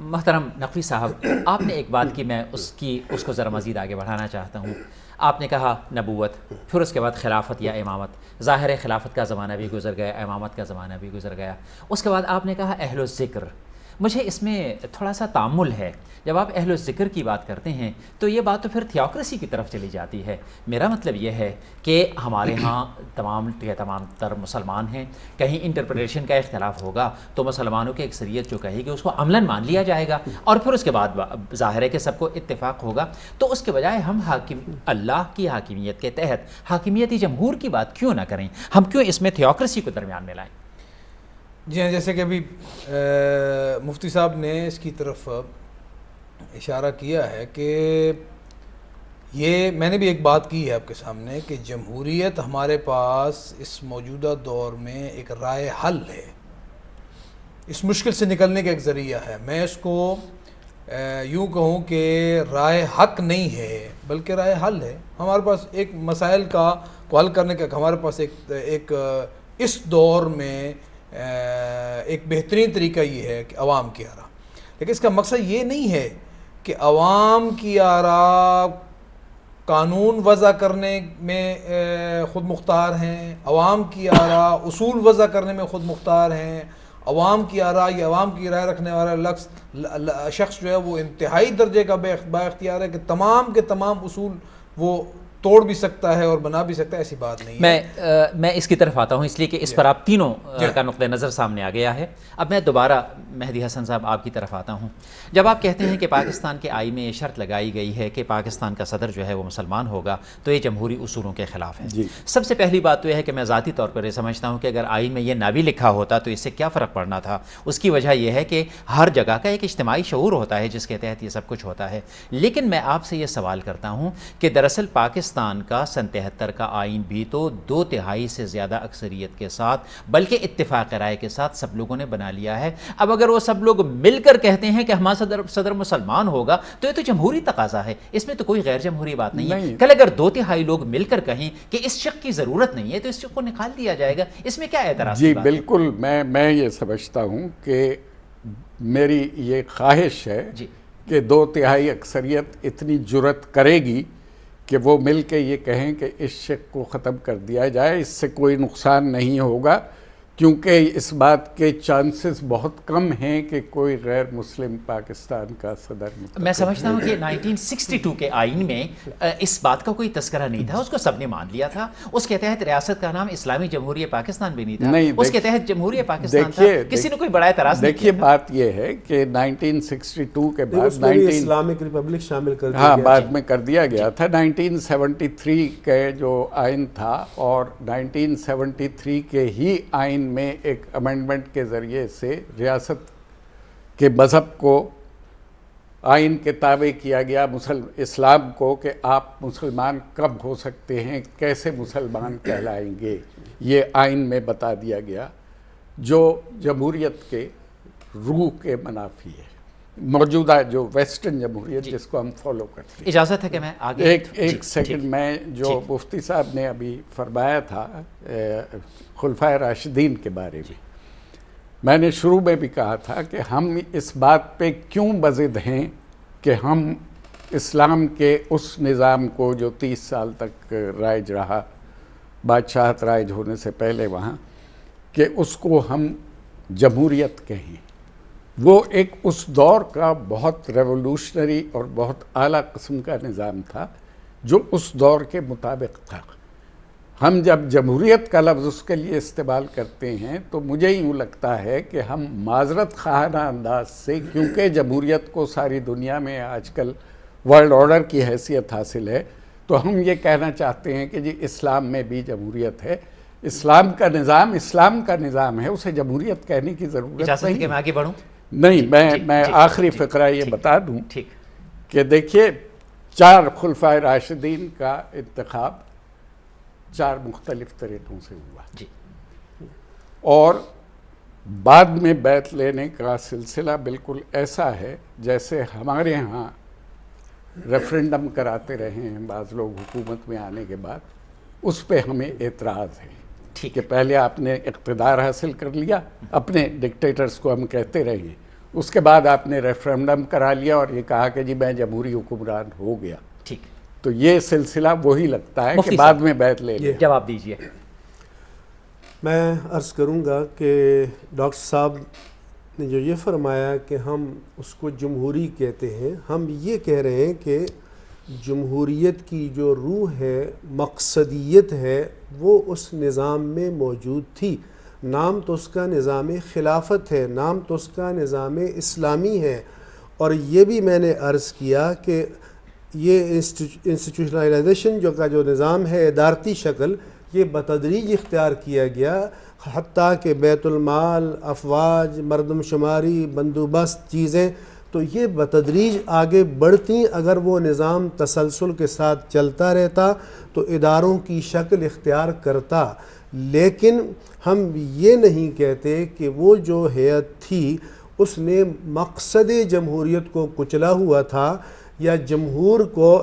محترم نقوی صاحب، آپ نے ایک بات کی، میں اس کو ذرا مزید آگے بڑھانا چاہتا ہوں۔ آپ نے کہا نبوت، پھر اس کے بعد خلافت یا امامت۔ ظاہر ہے خلافت کا زمانہ بھی گزر گیا، امامت کا زمانہ بھی گزر گیا۔ اس کے بعد آپ نے کہا اہل الذکر۔ مجھے اس میں تھوڑا سا تامل ہے، جب آپ اہل الذکر کی بات کرتے ہیں تو یہ بات تو پھر تھیوکریسی کی طرف چلی جاتی ہے۔ میرا مطلب یہ ہے کہ ہمارے ہاں تمام تر مسلمان ہیں، کہیں انٹرپریٹیشن کا اختلاف ہوگا تو مسلمانوں کی اکثریت جو کہے گی اس کو عملاً مان لیا جائے گا، اور پھر اس کے بعد ظاہر ہے کہ سب کو اتفاق ہوگا۔ تو اس کے بجائے ہم اللہ کی حاکمیت کے تحت حاکمیتی جمہور کی بات کیوں نہ کریں؟ ہم کیوں اس میں تھیوکریسی کو درمیان میں لائیں؟ جی ہاں، جیسے کہ ابھی مفتی صاحب نے اس کی طرف اشارہ کیا ہے کہ یہ میں نے بھی ایک بات کی ہے آپ کے سامنے کہ جمہوریت ہمارے پاس اس موجودہ دور میں ایک رائے حل ہے، اس مشکل سے نکلنے کا ایک ذریعہ ہے۔ میں اس کو یوں کہوں کہ رائے حق نہیں ہے بلکہ رائے حل ہے۔ ہمارے پاس ایک مسائل کا حل کرنے کا ہمارے پاس ایک اس دور میں ایک بہترین طریقہ یہ ہے کہ عوام کی آراء، لیکن اس کا مقصد یہ نہیں ہے کہ عوام کی آراء قانون وضع کرنے میں خود مختار ہیں، عوام کی آراء اصول وضع کرنے میں خود مختار ہیں، عوام کی آراء یا عوام کی رائے رکھنے والا شخص جو ہے وہ انتہائی درجے کا با اختیار ہے کہ تمام کے تمام اصول وہ توڑ بھی سکتا ہے اور بنا بھی سکتا ہے۔ ایسی بات نہیں ہے۔ میں اس کی طرف آتا ہوں اس لیے کہ اس پر آپ تینوں کا نقطہ نظر سامنے آ گیا ہے۔ اب میں دوبارہ مہدی حسن صاحب آپ کی طرف آتا ہوں۔ جب آپ کہتے ہیں کہ پاکستان کے آئین میں یہ شرط لگائی گئی ہے کہ پاکستان کا صدر جو ہے وہ مسلمان ہوگا تو یہ جمہوری اصولوں کے خلاف ہے۔ سب سے پہلی بات تو یہ ہے کہ میں ذاتی طور پر یہ سمجھتا ہوں کہ اگر آئین میں یہ نہ بھی لکھا ہوتا تو اس سے کیا فرق پڑنا تھا۔ اس کی وجہ یہ ہے کہ ہر جگہ کا ایک اجتماعی شعور ہوتا ہے جس کے تحت یہ سب کچھ ہوتا ہے۔ لیکن میں آپ سے یہ سوال کرتا ہوں کہ دراصل پاکستان کا 73 کا آئین بھی تو 2/3 سے زیادہ اکثریت کے ساتھ بلکہ اتفاق رائے کے ساتھ سب لوگوں نے بنا لیا ہے۔ اب اگر وہ سب لوگ مل کر کہتے ہیں کہ ہمارا صدر مسلمان ہوگا تو یہ تو جمہوری تقاضا ہے، اس میں تو کوئی غیر جمہوری بات نہیں ہے۔ کل اگر 2/3 لوگ مل کر کہیں کہ اس شق کی ضرورت نہیں ہے تو اس شق کو نکال دیا جائے گا، اس میں کیا اعتراض؟ جی بالکل، میں یہ سمجھتا ہوں کہ میری یہ خواہش ہے کہ 2/3 اکثریت اتنی جرت کرے گی کہ وہ مل کے یہ کہیں کہ اس شق کو ختم کر دیا جائے۔ اس سے کوئی نقصان نہیں ہوگا کیونکہ اس بات کے چانسز بہت کم ہیں کہ کوئی غیر مسلم پاکستان کا صدر میں سمجھتا ہوں کہ 1962 کے آئین میں اس بات کا کوئی تذکرہ نہیں تھا، اس کو سب نے مان لیا تھا۔ اس کے تحت ریاست کا نام اسلامی جمہوریہ پاکستان بھی نہیں تھا، اس کے تحت جمہوریہ پاکستان تھا، کسی نے کوئی بڑا اعتراض نہیں کیا۔ دیکھیے بات یہ ہے کہ 1962 کے بعد اسلامک ریپبلک شامل کر دیا، ہاں بعد میں کر دیا گیا تھا۔ 1973 کے جو آئین تھا اور 1973 کے ہی آئین میں ایک امینڈمنٹ کے ذریعے سے ریاست کے مذہب کو آئین کے تابع کیا گیا اسلام کو کہ آپ مسلمان کب ہو سکتے ہیں، کیسے مسلمان کہلائیں گے، یہ آئین میں بتا دیا گیا، جو جمہوریت کے روح کے منافی ہے، موجودہ جو ویسٹرن جمہوریت جس کو ہم فالو کرتے ہیں۔ اجازت ہے کہ میں آگے ایک سیکنڈ، میں جو مفتی صاحب نے ابھی فرمایا تھا خلفائے راشدین کے بارے میں نے شروع میں بھی کہا تھا کہ ہم اس بات پہ کیوں بضد ہیں کہ ہم اسلام کے اس نظام کو جو 30 سال تک رائج رہا، بادشاہت رائج ہونے سے پہلے وہاں، کہ اس کو ہم جمہوریت کہیں۔ وہ ایک اس دور کا بہت ریولوشنری اور بہت اعلیٰ قسم کا نظام تھا جو اس دور کے مطابق تھا۔ ہم جب جمہوریت کا لفظ اس کے لیے استعمال کرتے ہیں تو مجھے یوں لگتا ہے کہ ہم معذرت خواہانہ انداز سے، کیونکہ جمہوریت کو ساری دنیا میں آج کل ورلڈ آرڈر کی حیثیت حاصل ہے، تو ہم یہ کہنا چاہتے ہیں کہ جی اسلام میں بھی جمہوریت ہے، اسلام کا نظام ہے، اسے جمہوریت کہنے کی ضرورت اجازت ہے نہیں۔ کہ میں آگے بڑھوں؟ نہیں، میں آخری فقرہ یہ بتا دوں کہ دیکھیے 4 خلفائے راشدین کا انتخاب 4 مختلف طریقوں سے ہوا، اور بعد میں بیعت لینے کا سلسلہ بالکل ایسا ہے جیسے ہمارے ہاں ریفرینڈم کراتے رہے ہیں بعض لوگ حکومت میں آنے کے بعد، اس پہ ہمیں اعتراض ہے کہ پہلے آپ نے اقتدار حاصل کر لیا، اپنے ڈکٹیٹرز کو ہم کہتے رہے ہیں، اس کے بعد آپ نے ریفرینڈم کرا لیا اور یہ کہا کہ جی میں جمہوری حکمران ہو گیا۔ تو یہ سلسلہ وہی لگتا ہے کہ بعد میں بیعت لے لیں۔ جواب دیجئے۔ میں عرض کروں گا کہ ڈاکٹر صاحب نے جو یہ فرمایا کہ ہم اس کو جمہوری کہتے ہیں، ہم یہ کہہ رہے ہیں کہ جمہوریت کی جو روح ہے، مقصدیت ہے، وہ اس نظام میں موجود تھی۔ نام تو اس کا نظام خلافت ہے، نام تو اس کا نظام اسلامی ہے، اور یہ بھی میں نے عرض کیا کہ یہ انسٹیٹیوشنلائزیشن جو نظام ہے، ادارتی شکل، یہ بتدریج اختیار کیا گیا، حتیٰ کہ بیت المال، افواج، مردم شماری، بندوبست چیزیں، تو یہ بتدریج آگے بڑھتی۔ اگر وہ نظام تسلسل کے ساتھ چلتا رہتا تو اداروں کی شکل اختیار کرتا، لیکن ہم یہ نہیں کہتے کہ وہ جو ہیئت تھی اس نے مقصد جمہوریت کو کچلا ہوا تھا، یا جمہور کو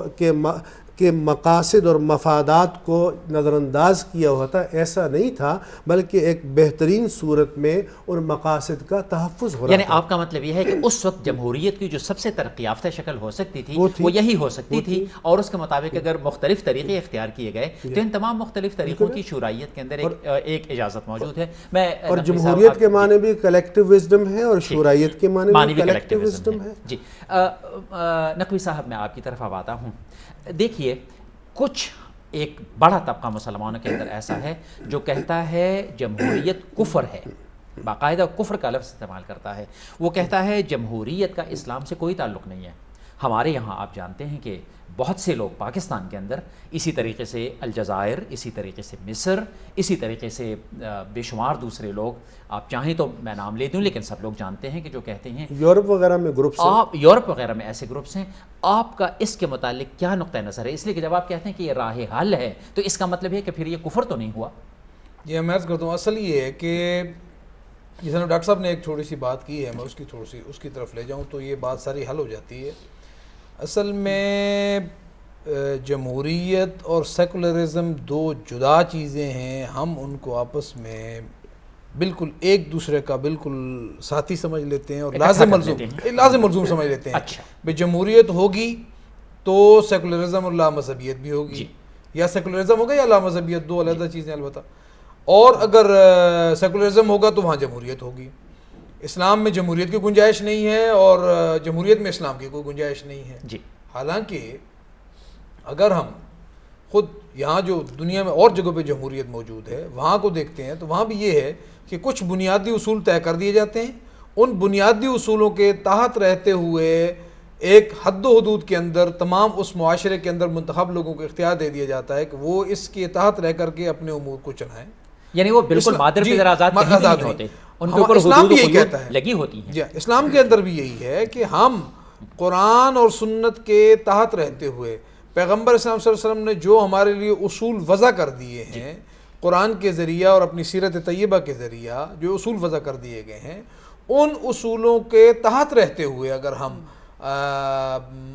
کے مقاصد اور مفادات کو نظر انداز کیا ہوا تھا، ایسا نہیں تھا، بلکہ ایک بہترین صورت میں ان مقاصد کا تحفظ ہو رہا یعنی تھا۔ آپ کا مطلب یہ ہے کہ اس وقت جمہوریت کی جو سب سے ترقی یافتہ شکل ہو سکتی تھی وہ یہی ہو سکتی تھی، اور اس کے مطابق اگر مختلف طریقے اختیار کیے گئے تو ان تمام مختلف طریقوں کی شورائیت کے اندر ایک اجازت موجود ہے۔ اور جمہوریت کے معنی بھی کلیکٹیو وزڈم ہے، اور شورائیت کے معنی بھی کلیکٹیو وزڈم ہے۔ جی نقوی صاحب، میں آپ کی طرف اب آتا ہوں۔ دیکھیے، کچھ ایک بڑا طبقہ مسلمانوں کے اندر ایسا ہے جو کہتا ہے جمہوریت کفر ہے، باقاعدہ کفر کا لفظ استعمال کرتا ہے۔ وہ کہتا ہے جمہوریت کا اسلام سے کوئی تعلق نہیں ہے۔ ہمارے یہاں آپ جانتے ہیں کہ بہت سے لوگ پاکستان کے اندر، اسی طریقے سے الجزائر، اسی طریقے سے مصر، اسی طریقے سے بے شمار دوسرے لوگ، آپ چاہیں تو میں نام لے دوں لیکن سب لوگ جانتے ہیں کہ جو کہتے ہیں یورپ وغیرہ میں گروپس ہیں، یورپ وغیرہ میں ایسے گروپس ہیں۔ آپ کا اس کے متعلق کیا نقطہ نظر ہے؟ اس لیے کہ جب آپ کہتے ہیں کہ یہ راہ حل ہے تو اس کا مطلب ہے کہ پھر یہ کفر تو نہیں ہوا؟ یہ میں عرض کرتا ہوں، اصل یہ ہے کہ جس طرح ڈاکٹر صاحب نے ایک چھوٹی سی بات کی ہے، میں اس کی طرف لے جاؤں تو یہ بات ساری حل ہو جاتی ہے۔ اصل میں جمہوریت اور سیکولرزم 2 جدا چیزیں ہیں، ہم ان کو آپس میں بالکل ایک دوسرے کا بالکل ساتھی سمجھ لیتے ہیں اور لازم ملزوم سمجھ لیتے ہیں۔ بھئی جمہوریت ہوگی تو سیکولرزم اور لامذہبیت بھی ہوگی، یا سیکولرزم ہوگا یا لامذہبیت، 2 علیحدہ چیزیں البتہ، اور اگر سیکولرزم ہوگا تو وہاں جمہوریت ہوگی۔ اسلام میں جمہوریت کی گنجائش نہیں ہے اور جمہوریت میں اسلام کی کوئی گنجائش نہیں ہے۔ حالانکہ اگر ہم خود یہاں جو دنیا میں اور جگہوں پہ جمہوریت موجود ہے وہاں کو دیکھتے ہیں تو وہاں بھی یہ ہے کہ کچھ بنیادی اصول طے کر دیے جاتے ہیں، ان بنیادی اصولوں کے تحت رہتے ہوئے ایک حد و حدود کے اندر تمام اس معاشرے کے اندر منتخب لوگوں کو اختیار دے دیا جاتا ہے کہ وہ اس کے تحت رہ کر کے اپنے امور کو چلائیں۔ یعنی وہ بالکل مادر پہ آزاد نہیں ہوتے، ان کے اوپر اسلام بھی یہی حدود کہتا ہے، لگی ہوتی ہیں۔ اسلام کے اندر بھی یہی ہے کہ ہم قرآن اور سنت کے تحت رہتے ہوئے پیغمبر اسلام صلی اللہ علیہ وسلم نے جو ہمارے لیے اصول وضع کر دیے ہیں قرآن کے ذریعہ اور اپنی سیرت طیبہ کے ذریعہ جو اصول وضع کر دیے گئے ہیں، ان اصولوں کے تحت رہتے ہوئے اگر ہم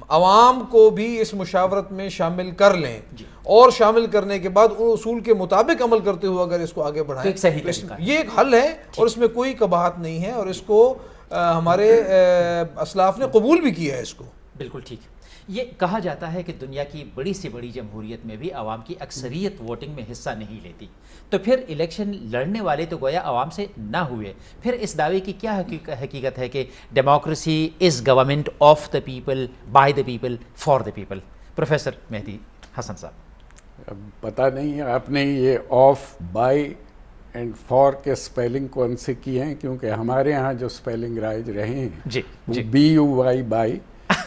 عوام کو بھی اس مشاورت میں شامل کر لیں اور شامل کرنے کے بعد ان اصول کے مطابق عمل کرتے ہوئے اگر اس کو آگے بڑھائیں تو یہ ایک حل ہے اور اس میں کوئی قباحت نہیں ہے، اور اس کو ہمارے اسلاف نے قبول بھی کیا ہے اس کو۔ بالکل ٹھیک۔ یہ کہا جاتا ہے کہ دنیا کی بڑی سے بڑی جمہوریت میں بھی عوام کی اکثریت ووٹنگ میں حصہ نہیں لیتی، تو پھر الیکشن لڑنے والے تو گویا عوام سے نہ ہوئے، پھر اس دعوے کی کیا حقیقت ہے کہ democracy is government of the people, by the people, for the people? Professor Mahdi Hasan صاحب، اب پتہ نہیں آپ نے یہ آف، بائی اینڈ فار کے سپیلنگ کون سے کیے ہیں، کیونکہ ہمارے ہاں جو سپیلنگ رائج رہے ہیں وہ B U Y buy,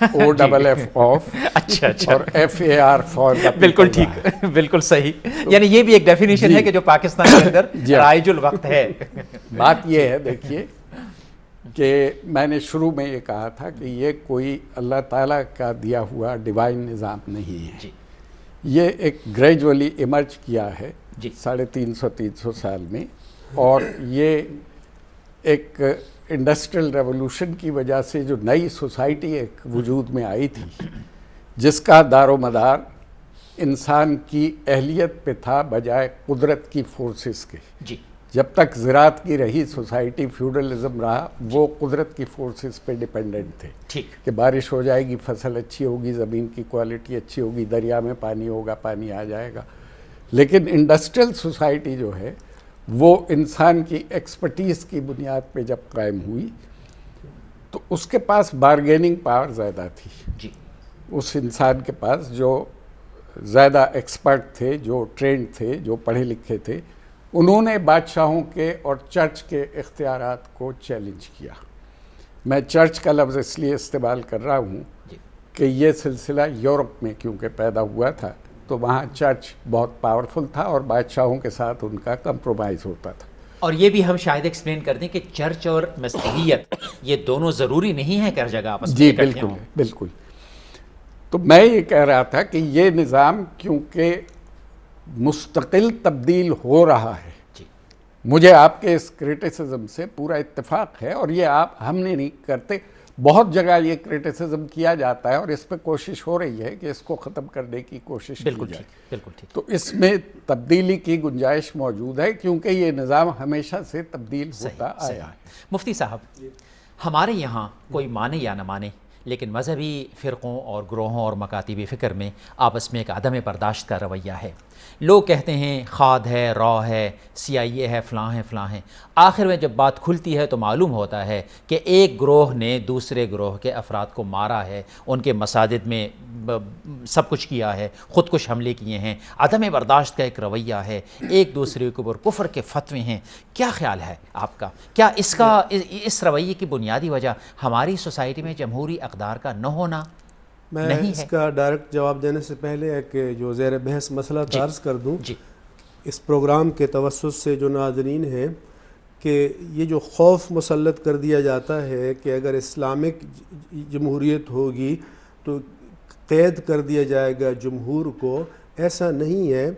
O double F off, اچھا اور ایف اے آر فار۔ بالکل ٹھیک، بالکل صحیح، یعنی یہ بھی ایک ڈیفینیشن ہے کہ جو پاکستان کے اندر رائج الوقت ہے۔ بات یہ ہے، دیکھیے کہ میں نے شروع میں یہ کہا تھا کہ یہ کوئی اللہ تعالیٰ کا دیا ہوا ڈیوائن نظام نہیں ہے، یہ ایک گریجولی ایمرج کیا ہے 350 سال میں، اور یہ ایک انڈسٹریل ریولوشن کی وجہ سے جو نئی سوسائٹی ایک وجود میں آئی تھی، جس کا دار و مدار انسان کی اہلیت پہ تھا بجائے قدرت کی فورسز کے۔ جب تک زراعت کی رہی سوسائٹی، فیوڈلزم رہا، وہ قدرت کی فورسز پہ ڈیپینڈنٹ تھے کہ بارش ہو جائے گی، فصل اچھی ہوگی، زمین کی کوالٹی اچھی ہوگی، دریا میں پانی ہوگا، پانی آ جائے گا۔ لیکن انڈسٹریل سوسائٹی جو ہے وہ انسان کی ایکسپرٹیز کی بنیاد پہ جب قائم ہوئی تو اس کے پاس بارگیننگ پاور زیادہ تھی، اس انسان کے پاس جو زیادہ ایکسپرٹ تھے، جو ٹرینڈ تھے، جو پڑھے لکھے تھے، انہوں نے بادشاہوں کے اور چرچ کے اختیارات کو چیلنج کیا۔ میں چرچ کا لفظ اس لیے استعمال کر رہا ہوں کہ یہ سلسلہ یورپ میں کیونکہ پیدا ہوا تھا، تو وہاں چرچ بہت پاورفل تھا اور بادشاہوں کے ساتھ ان کا کمپرومائز ہوتا تھا۔ اور یہ بھی ہم شاید ایکسپلین کر دیں کہ چرچ اور مسیحیت یہ دونوں ضروری نہیں ہے کہ ہر جگہ آپس میں جی بالکل بالکل۔ تو میں یہ کہہ رہا تھا کہ یہ نظام کیونکہ مستقل تبدیل ہو رہا ہے، مجھے آپ کے اس کرٹیسزم سے پورا اتفاق ہے، اور یہ ہم نے نہیں کرتے، بہت جگہ یہ کرٹیسزم کیا جاتا ہے اور اس پہ کوشش ہو رہی ہے کہ اس کو ختم کرنے کی کوشش کی جائے۔ بالکل ٹھیک۔ تو اس میں تبدیلی کی گنجائش موجود ہے کیونکہ یہ نظام ہمیشہ سے تبدیل ہوتا آیا ہے۔ مفتی صاحب، ہمارے یہاں کوئی مانے یا نہ مانے، لیکن مذہبی فرقوں اور گروہوں اور مکاتب فکر میں آپس میں ایک عدم برداشت کا رویہ ہے۔ لوگ کہتے ہیں کھاد ہے، را ہے، CIA ہے، فلاں ہے فلاں ہے، آخر میں جب بات کھلتی ہے تو معلوم ہوتا ہے کہ ایک گروہ نے دوسرے گروہ کے افراد کو مارا ہے، ان کے مساجد میں سب کچھ کیا ہے، خودکش حملے کیے ہیں، عدم برداشت کا ایک رویہ ہے، ایک دوسرے کے اوپر کفر کے فتوے ہیں۔ کیا خیال ہے آپ کا؟ کیا اس رویے کی بنیادی وجہ ہماری سوسائٹی میں جمہوری اقدار کا نہ ہونا؟ میں اس کا ڈائریکٹ جواب دینے سے پہلے ایک جو زیر بحث مسئلہ عرض کر دوں اس پروگرام کے توسط سے جو ناظرین ہیں، کہ یہ جو خوف مسلط کر دیا جاتا ہے کہ اگر اسلامک جمہوریت ہوگی تو قید کر دیا جائے گا جمہور کو، ایسا نہیں ہے۔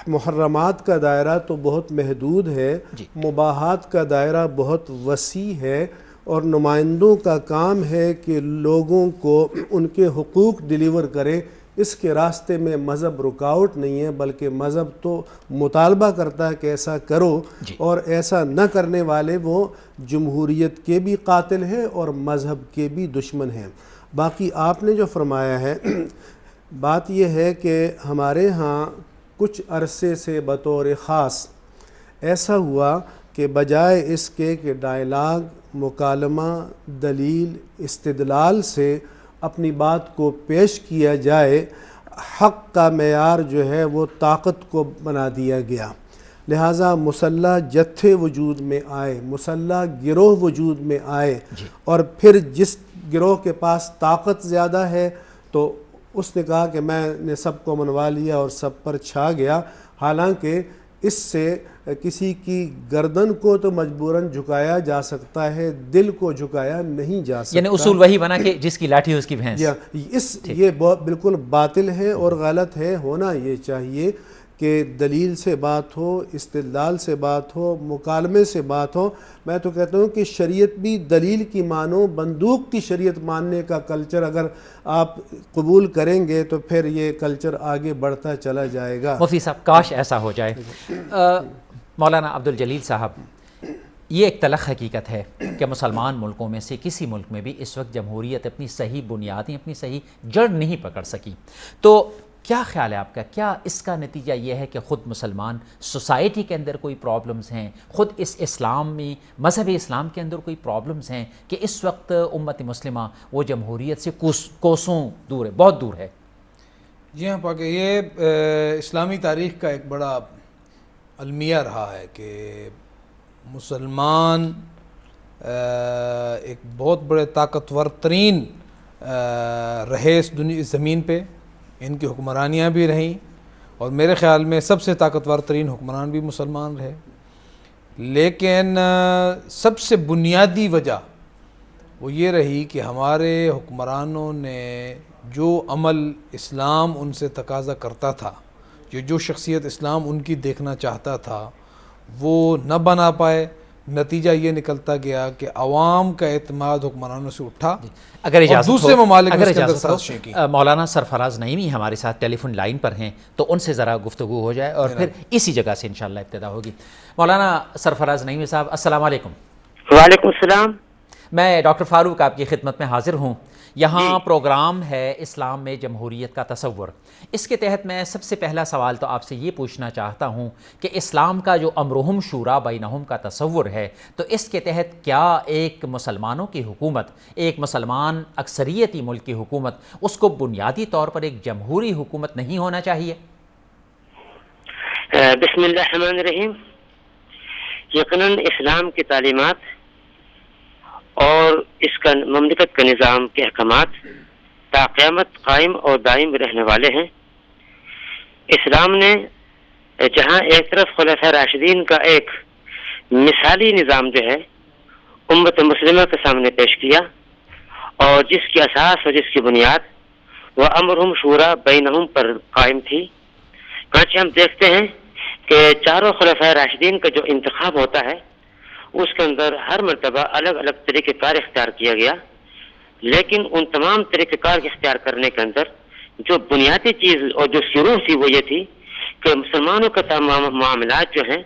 محرمات کا دائرہ تو بہت محدود ہے، مباحات کا دائرہ بہت وسیع ہے، اور نمائندوں کا کام ہے کہ لوگوں کو ان کے حقوق ڈیلیور کرے۔ اس کے راستے میں مذہب رکاوٹ نہیں ہے، بلکہ مذہب تو مطالبہ کرتا ہے کہ ایسا کرو، اور ایسا نہ کرنے والے وہ جمہوریت کے بھی قاتل ہیں اور مذہب کے بھی دشمن ہیں۔ باقی آپ نے جو فرمایا ہے، بات یہ ہے کہ ہمارے ہاں کچھ عرصے سے بطور خاص ایسا ہوا کہ بجائے اس کے کہ ڈائلاگ، مکالمہ، دلیل، استدلال سے اپنی بات کو پیش کیا جائے، حق کا معیار جو ہے وہ طاقت کو بنا دیا گیا۔ لہٰذا مسلح جتھے وجود میں آئے، مسلح گروہ وجود میں آئے، اور پھر جس گروہ کے پاس طاقت زیادہ ہے تو اس نے کہا کہ میں نے سب کو منوا لیا اور سب پر چھا گیا، حالانکہ اس سے کسی کی گردن کو تو مجبوراً جھکایا جا سکتا ہے، دل کو جھکایا نہیں جا سکتا. یعنی اصول وہی بنا کہ جس کی لاٹھی اس کی بھینس. یہ بالکل باطل ہے اور غلط ہے. ہونا یہ چاہیے کہ دلیل سے بات ہو، استدلال سے بات ہو، مکالمے سے بات ہو. میں تو کہتا ہوں کہ شریعت بھی دلیل کی مانو، بندوق کی شریعت ماننے کا کلچر اگر آپ قبول کریں گے تو پھر یہ کلچر آگے بڑھتا چلا جائے گا. مفتی صاحب کاش ایسا ہو جائے. مولانا عبدالجلیل صاحب، یہ ایک تلخ حقیقت ہے کہ مسلمان ملکوں میں سے کسی ملک میں بھی اس وقت جمہوریت اپنی صحیح بنیادیں، اپنی صحیح جڑ نہیں پکڑ سکی. تو کیا خیال ہے آپ کا؟ کیا اس کا نتیجہ یہ ہے کہ خود مسلمان سوسائٹی کے اندر کوئی پرابلمز ہیں، خود اس اسلامی مذہب اسلام کے اندر کوئی پرابلمز ہیں کہ اس وقت امت مسلمہ وہ جمہوریت سے کوسوں دور ہے، بہت دور ہے؟ جی ہاں پاک، یہ اسلامی تاریخ کا ایک بڑا المیہ رہا ہے کہ مسلمان ایک بہت بڑے طاقتور ترین رہے اس زمین پہ. ان کی حکمرانیاں بھی رہیں اور میرے خیال میں سب سے طاقتور ترین حکمران بھی مسلمان رہے. لیکن سب سے بنیادی وجہ وہ یہ رہی کہ ہمارے حکمرانوں نے جو عمل اسلام ان سے تقاضا کرتا تھا، جو شخصیت اسلام ان کی دیکھنا چاہتا تھا، وہ نہ بنا پائے. نتیجہ یہ نکلتا گیا کہ عوام کا اعتماد حکمرانوں سے اٹھا. اگر اجازت اور دوسرے ممالک میں اس کے اندر اجازت ہو، سازشیں کی. مولانا سرفراز نعیمی ہمارے ساتھ ٹیلی فون لائن پر ہیں، تو ان سے ذرا گفتگو ہو جائے اور پھر اسی جگہ سے انشاءاللہ ابتدا ہوگی. مولانا سرفراز نعیمی صاحب، السلام علیکم. وعلیکم السلام. میں ڈاکٹر فاروق آپ کی خدمت میں حاضر ہوں. یہاں پروگرام ہے اسلام میں جمہوریت کا تصور. اس کے تحت میں سب سے پہلا سوال تو آپ سے یہ پوچھنا چاہتا ہوں کہ اسلام کا جو امرہم شورا بینہم کا تصور ہے، تو اس کے تحت کیا ایک مسلمانوں کی حکومت، ایک مسلمان اکثریتی ملک کی حکومت، اس کو بنیادی طور پر ایک جمہوری حکومت نہیں ہونا چاہیے؟ بسم اللہ الرحمن الرحیم. یقیناً اسلام کی تعلیمات اور اس کا مملکت کا نظام کے احکامات تا قیامت قائم اور دائم رہنے والے ہیں. اسلام نے جہاں ایک طرف خلفائے راشدین کا ایک مثالی نظام جو ہے امت مسلمہ کے سامنے پیش کیا، اور جس کی اساس اور جس کی بنیاد وہ امرہم شورا بینہم پر قائم تھی. چنانچہ ہم دیکھتے ہیں کہ چاروں خلفائے راشدین کا جو انتخاب ہوتا ہے اس کے اندر ہر مرتبہ الگ الگ طریقہ کار اختیار کیا گیا، لیکن ان تمام طریقہ کار کے اختیار کرنے کے اندر جو بنیادی چیز اور جو شروع تھی وہ یہ تھی کہ مسلمانوں کے تمام معاملات جو ہیں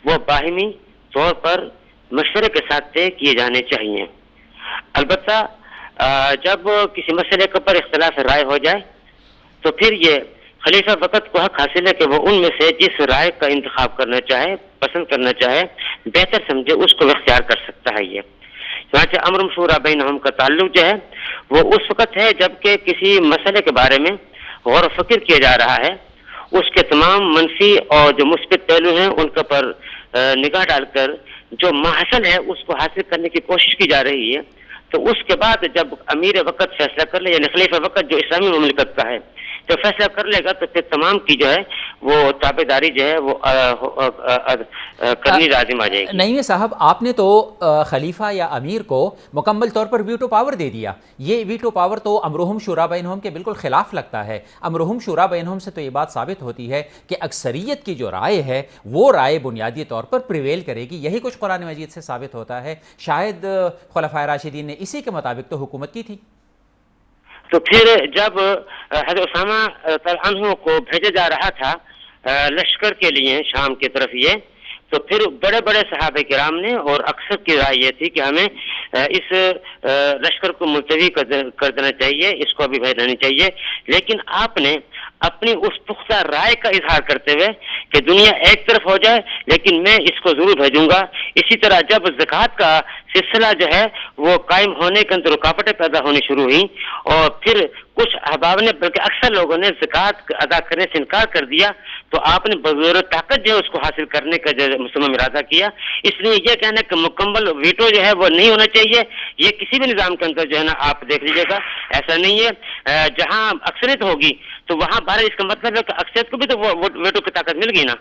وہ باہمی طور پر مشورے کے ساتھ طے کیے جانے چاہیے. البتہ جب کسی مسئلے کے اوپر اختلاف رائے ہو جائے تو پھر یہ خلیفہ وقت کو حق حاصل ہے کہ وہ ان میں سے جس رائے کا انتخاب کرنا چاہے، پسند کرنا چاہے، بہتر سمجھے، اس کو اختیار کر سکتا ہے. یہ چنانچہ امر شورا بینہم کا تعلق جو ہے وہ اس وقت ہے جب کہ کسی مسئلے کے بارے میں غور و فکر کیا جا رہا ہے، اس کے تمام منفی اور جو مثبت پہلو ہیں ان کے پر نگاہ ڈال کر جو محصل ہے اس کو حاصل کرنے کی کوشش کی جا رہی ہے. تو اس کے بعد جب امیر وقت فیصلہ کر لے، یعنی خلیفہ وقت جو اسلامی مملکت کا ہے جو فیصلہ کر لے گا، تو پھر تمام کی جو ہے وہ تابع داری جو ہے وہ کرنی لازم آ جائے گی. نہیں صاحب، آپ نے تو خلیفہ یا امیر کو مکمل طور پر ویٹو پاور دے دیا. یہ ویٹو پاور تو امرہم شورا بینہم کے بالکل خلاف لگتا ہے. امرہم شورا بینہم سے تو یہ بات ثابت ہوتی ہے کہ اکثریت کی جو رائے ہے وہ رائے بنیادی طور پر پریویل کرے گی. یہی کچھ قرآن مجید سے ثابت ہوتا ہے. شاید خلفائے راشدین نے اسی کے مطابق تو حکومت کی تھی. تو پھر جب حضرت اسامہ عنہ کو بھیجا جا رہا تھا لشکر کے لیے شام کی طرف، یہ تو پھر بڑے بڑے صحابہ کرام نے اور اکثر کی رائے یہ تھی کہ ہمیں اس لشکر کو ملتوی کر دینا چاہیے، اس کو ابھی بھیجنا نہیں چاہیے. لیکن آپ نے اپنی اس پختہ رائے کا اظہار کرتے ہوئے کہ دنیا ایک طرف ہو جائے لیکن میں اس کو ضرور بھیجوں گا. اسی طرح جب زکوٰۃ کا سلسلہ جو ہے وہ قائم ہونے کے اندر رکاوٹیں پیدا ہونی شروع ہوئی اور پھر کچھ احباب نے بلکہ اکثر لوگوں نے زکوٰۃ ادا کرنے سے انکار کر دیا، تو آپ نے بزور طاقت جو ہے اس کو حاصل کرنے کا جو مسلم ارادہ کیا. اس لیے یہ کہنا کہ مکمل ویٹو جو ہے وہ نہیں ہونا چاہیے، یہ کسی بھی نظام کے اندر جو ہے نا آپ دیکھ لیجیے گا ایسا نہیں ہے. جہاں اکثریت ہوگی تو وہاں بہرحال اس کا مطلب ہے کہ اکثریت کو بھی تو ویٹو کی طاقت مل گئی نا.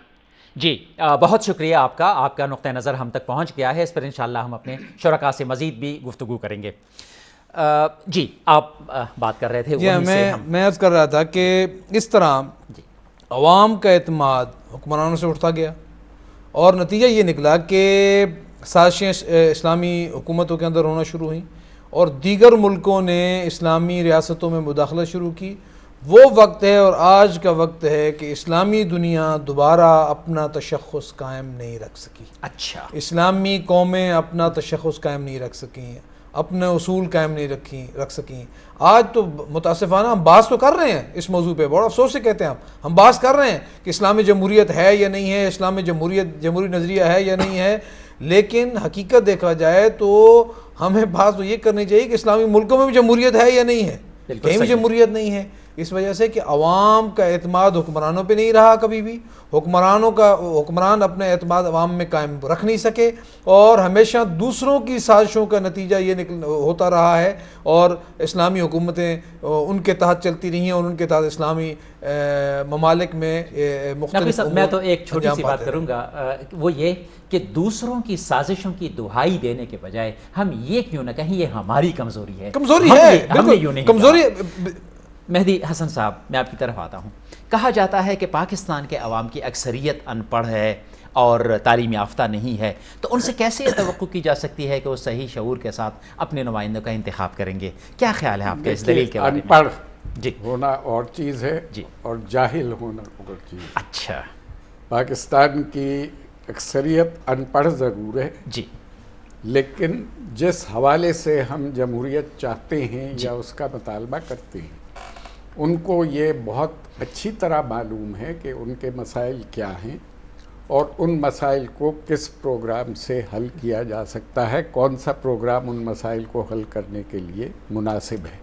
جی بہت شکریہ آپ کا نقطہ نظر ہم تک پہنچ گیا ہے. اس پر انشاءاللہ ہم اپنے شرکاء سے مزید بھی گفتگو کریں گے. جی آپ بات کر رہے تھے. جی میں عرض کر رہا تھا کہ اس طرح عوام کا اعتماد حکمرانوں سے اٹھتا گیا اور نتیجہ یہ نکلا کہ سازشیں اسلامی حکومتوں کے اندر ہونا شروع ہوئیں اور دیگر ملکوں نے اسلامی ریاستوں میں مداخلت شروع کی. وہ وقت ہے اور آج کا وقت ہے کہ اسلامی دنیا دوبارہ اپنا تشخص قائم نہیں رکھ سکی. اچھا. اسلامی قومیں اپنا تشخص قائم نہیں رکھ سکیں, اپنے اصول قائم نہیں رکھ سکیں. آج تو متاسفانہ ہم بحث تو کر رہے ہیں اس موضوع پہ, بڑا افسوس سے کہتے ہیں ہم بحث کر رہے ہیں کہ اسلامی جمہوریت ہے یا نہیں ہے, اسلامی جمہوری نظریہ ہے یا نہیں ہے, لیکن حقیقت دیکھا جائے تو ہمیں بحث تو یہ کرنی چاہیے کہ اسلامی ملکوں میں بھی جمہوریت ہے یا نہیں ہے. کہیں بھی جمہوریت نہیں ہے, اس وجہ سے کہ عوام کا اعتماد حکمرانوں پہ نہیں رہا کبھی بھی. حکمران اپنے اعتماد عوام میں قائم رکھ نہیں سکے اور ہمیشہ دوسروں کی سازشوں کا نتیجہ یہ ہوتا رہا ہے اور اسلامی حکومتیں ان کے تحت چلتی رہی ہیں اور ان کے تحت اسلامی ممالک میں مختلف. میں تو ایک چھوٹی سی بات کروں گا, وہ یہ کہ دوسروں کی سازشوں کی دہائی دینے کے بجائے ہم یہ کیوں نہ کہیں یہ ہماری کمزوری ہے. کمزوری. مہدی حسن صاحب, میں آپ کی طرف آتا ہوں. کہا جاتا ہے کہ پاکستان کے عوام کی اکثریت ان پڑھ ہے اور تعلیم یافتہ نہیں ہے, تو ان سے کیسے یہ توقع کی جا سکتی ہے کہ وہ صحیح شعور کے ساتھ اپنے نمائندوں کا انتخاب کریں گے؟ کیا خیال ہے آپ کا اس دلیل کے بارے میں؟ ان پڑھ جی ہونا اور چیز ہے جی, اور جاہل ہونا اور چیز. اچھا. پاکستان کی اکثریت ان پڑھ ضرور ہے جی, لیکن جس حوالے سے ہم جمہوریت چاہتے ہیں یا اس کا مطالبہ کرتے ہیں, ان کو یہ بہت اچھی طرح معلوم ہے کہ ان کے مسائل کیا ہیں اور ان مسائل کو کس پروگرام سے حل کیا جا سکتا ہے, کون سا پروگرام ان مسائل کو حل کرنے کے لیے مناسب ہے.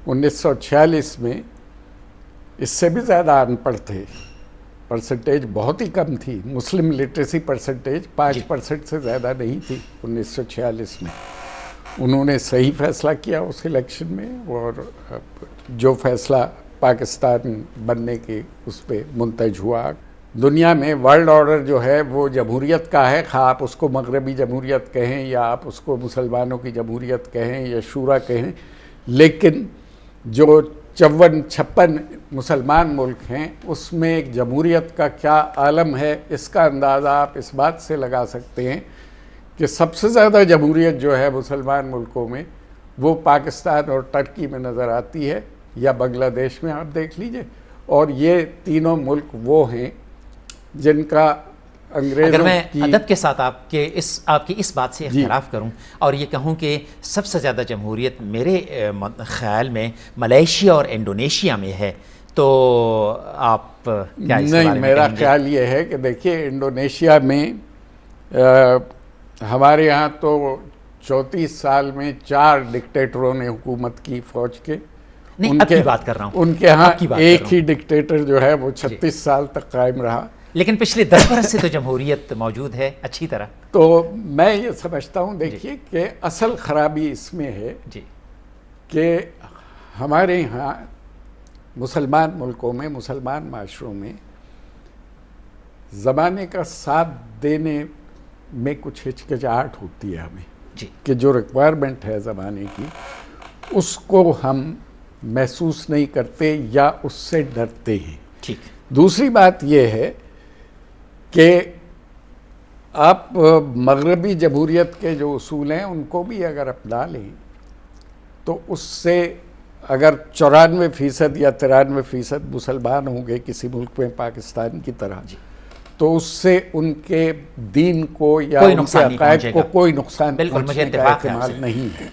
1946 میں اس سے بھی زیادہ ان پڑھ تھے, پرسنٹیج بہت ہی کم تھی. مسلم لٹریسی پرسنٹیج 5% سے زیادہ نہیں تھی 1946 میں. انہوں نے صحیح فیصلہ کیا اس الیکشن میں اور جو فیصلہ پاکستان بننے کے اس پہ منتج ہوا. دنیا میں ورلڈ آرڈر جو ہے وہ جمہوریت کا ہے, خواہ آپ اس کو مغربی جمہوریت کہیں یا آپ اس کو مسلمانوں کی جمہوریت کہیں یا شورا کہیں, لیکن جو 54-56 مسلمان ملک ہیں اس میں ایک جمہوریت کا کیا عالم ہے, اس کا اندازہ آپ اس بات سے لگا سکتے ہیں کہ سب سے زیادہ جمہوریت جو ہے مسلمان ملکوں میں وہ پاکستان اور ٹرکی میں نظر آتی ہے یا بنگلہ دیش میں آپ دیکھ لیجئے. اور یہ تینوں ملک وہ ہیں جن کا انگریزوں اگر میں ادب کے ساتھ آپ کی اس بات سے اختلاف کروں اور یہ کہوں کہ سب سے زیادہ جمہوریت میرے خیال میں ملیشیا اور انڈونیشیا میں ہے, تو آپ کیا اس بارے میں؟ نہیں, میرا خیال یہ ہے کہ دیکھیے انڈونیشیا میں ہمارے ہاں تو 34 سال میں 4 ڈکٹیٹروں نے حکومت کی فوج کے. نہیں, اب کی بات کر رہا ہوں. ان کے ہاں ایک ہی ڈکٹیٹر جو ہے وہ 36 سال تک قائم رہا, لیکن پچھلے 10 برس سے تو جمہوریت موجود ہے اچھی طرح. تو میں یہ سمجھتا ہوں دیکھیے کہ اصل خرابی اس میں ہے کہ ہمارے یہاں مسلمان ملکوں میں, مسلمان معاشروں میں زمانے کا ساتھ دینے میں کچھ ہچکچاہٹ ہوتی ہے ہمیں کہ جو ریکوائرمنٹ ہے زمانے کی اس کو ہم محسوس نہیں کرتے یا اس سے ڈرتے ہیں. ٹھیک. دوسری بات یہ ہے کہ آپ مغربی جمہوریت کے جو اصول ہیں ان کو بھی اگر اپنا لیں تو اس سے اگر 94% یا 93% مسلمان ہوں گے کسی ملک میں پاکستان کی طرح, تو اس سے ان کے دین کو یا ان کے عقائد کو کوئی نقصان پہنچنے کا احتمال نہیں ہے.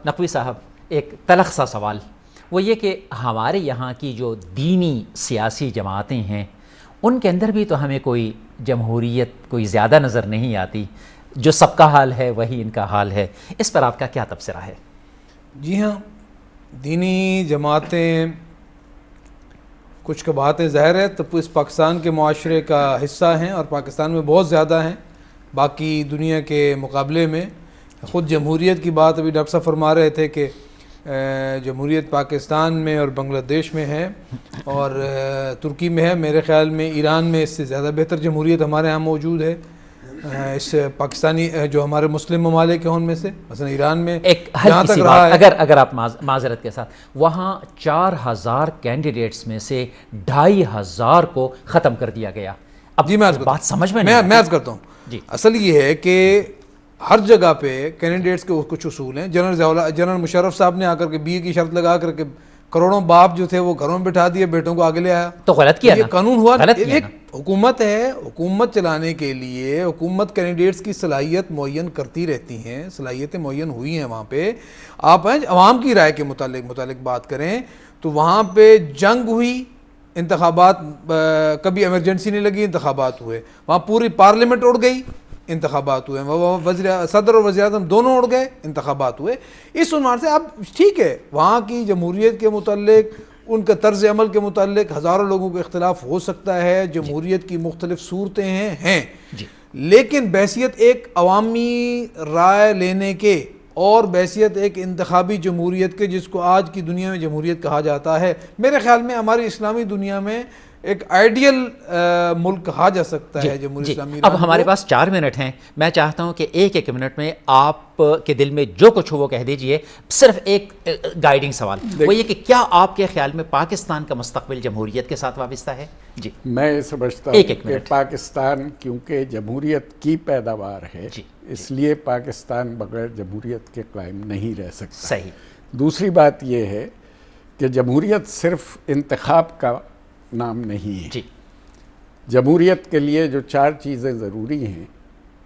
نقوی صاحب, ایک تلخ سا سوال, وہ یہ کہ ہمارے یہاں کی جو دینی سیاسی جماعتیں ہیں ان کے اندر بھی تو ہمیں کوئی جمہوریت کوئی زیادہ نظر نہیں آتی, جو سب کا حال ہے وہی ان کا حال ہے. اس پر آپ کا کیا تبصرہ ہے؟ جی ہاں, دینی جماعتیں کچھ باتیں ظاہر ہے تو اس پاکستان کے معاشرے کا حصہ ہیں اور پاکستان میں بہت زیادہ ہیں باقی دنیا کے مقابلے میں. خود جمہوریت کی بات ابھی ڈاکٹر صاحب فرما رہے تھے کہ جمہوریت پاکستان میں اور بنگلہ دیش میں ہے اور ترکی میں ہے. میرے خیال میں ایران میں اس سے زیادہ بہتر جمہوریت ہمارے ہاں موجود ہے. اس پاکستانی جو ہمارے مسلم ممالک ہیں ان میں سے مثلا ایران میں ایک جہاں تک رہا ہے, اگر آپ معذرت کے ساتھ, وہاں 4000 کینڈیڈیٹس میں سے 2500 کو ختم کر دیا گیا. اب جی میں بات سمجھ میں میں عرض کرتا ہوں جی. اصل یہ ہے کہ ہر جگہ پہ کینڈیڈیٹس کے کچھ اصول ہیں. جنرل مشرف صاحب نے آ کر کے BA کی شرط لگا کر کے کروڑوں باپ جو تھے وہ گھروں میں بٹھا دیے, بیٹوں کو آگے لے آیا, تو غلط کیا. یہ قانون ہوا. ایک حکومت ہے, حکومت چلانے کے لیے حکومت کینڈیڈیٹس کی صلاحیت معین کرتی رہتی ہیں, صلاحیتیں معین ہوئی ہیں وہاں پہ. آپ عوام کی رائے کے متعلق بات کریں تو وہاں پہ جنگ ہوئی, انتخابات, کبھی ایمرجنسی نہیں لگی, انتخابات ہوئے. وہاں پوری پارلیمنٹ اڑ گئی, انتخابات ہوئے. صدر اور وزیر اعظم دونوں اڑ گئے, انتخابات ہوئے. اس عنوان سے اب ٹھیک ہے وہاں کی جمہوریت کے متعلق, ان کا طرز عمل کے متعلق ہزاروں لوگوں کو اختلاف ہو سکتا ہے, جمہوریت کی مختلف صورتیں ہیں لیکن بحیثیت ایک عوامی رائے لینے کے اور بحیثیت ایک انتخابی جمہوریت کے, جس کو آج کی دنیا میں جمہوریت کہا جاتا ہے, میرے خیال میں ہماری اسلامی دنیا میں ایک آئیڈیل ملک کہا جا سکتا ہے جمہوری اسلامی. اب ہمارے پاس 4 منٹ ہیں. میں چاہتا ہوں کہ ایک منٹ میں آپ کے دل میں جو کچھ ہو وہ کہہ دیجئے. صرف ایک گائیڈنگ سوال, وہ یہ کہ کیا آپ کے خیال میں پاکستان کا مستقبل جمہوریت کے ساتھ وابستہ ہے؟ جی میں یہ سمجھتا ہوں کہ پاکستان کیونکہ جمہوریت کی پیداوار ہے, اس لیے پاکستان بغیر جمہوریت کے قائم نہیں رہ سکتا. صحیح. دوسری بات یہ ہے کہ جمہوریت صرف انتخاب کا نام نہیں ہے. جمہوریت کے لیے جو 4 چیزیں ضروری ہیں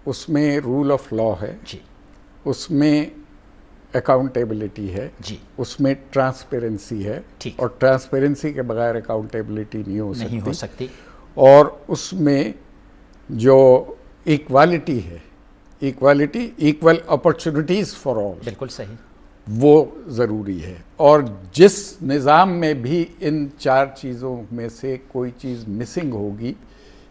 اس میں رول آف لا ہے, اس میں اکاؤنٹیبلٹی ہے, اس میں ٹرانسپیرنسی ہے, اور ٹرانسپیرنسی کے بغیر اکاؤنٹیبلٹی نہیں ہو سکتی, اور اس میں جو ایکوالٹی ہے, ایکول اپرچونٹیز فار آل, بالکل صحیح, وہ ضروری ہے. اور جس نظام میں بھی ان 4 چیزوں میں سے کوئی چیز مسنگ ہوگی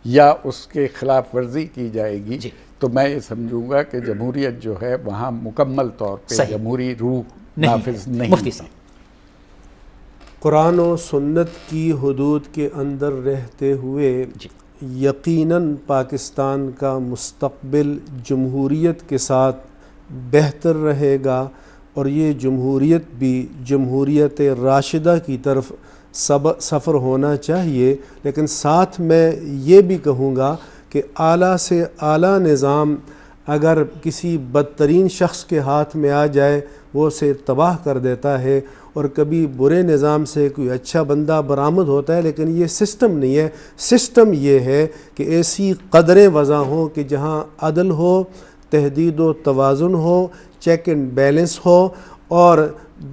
یا اس کے خلاف ورزی کی جائے گی تو میں یہ سمجھوں گا کہ جمہوریت جو ہے وہاں مکمل طور پہ جمہوری روح نافذ نہیں. مفتی صاحب, قرآن و سنت کی حدود کے اندر رہتے ہوئے یقیناً پاکستان کا مستقبل جمہوریت کے ساتھ بہتر رہے گا, اور یہ جمہوریت بھی جمہوریت راشدہ کی طرف سفر ہونا چاہیے. لیکن ساتھ میں یہ بھی کہوں گا کہ اعلیٰ سے اعلیٰ نظام اگر کسی بدترین شخص کے ہاتھ میں آ جائے وہ اسے تباہ کر دیتا ہے, اور کبھی برے نظام سے کوئی اچھا بندہ برآمد ہوتا ہے. لیکن یہ سسٹم نہیں ہے. سسٹم یہ ہے کہ ایسی قدریں وضع ہوں کہ جہاں عدل ہو, تحدید و توازن ہو, چیک اینڈ بیلنس ہو, اور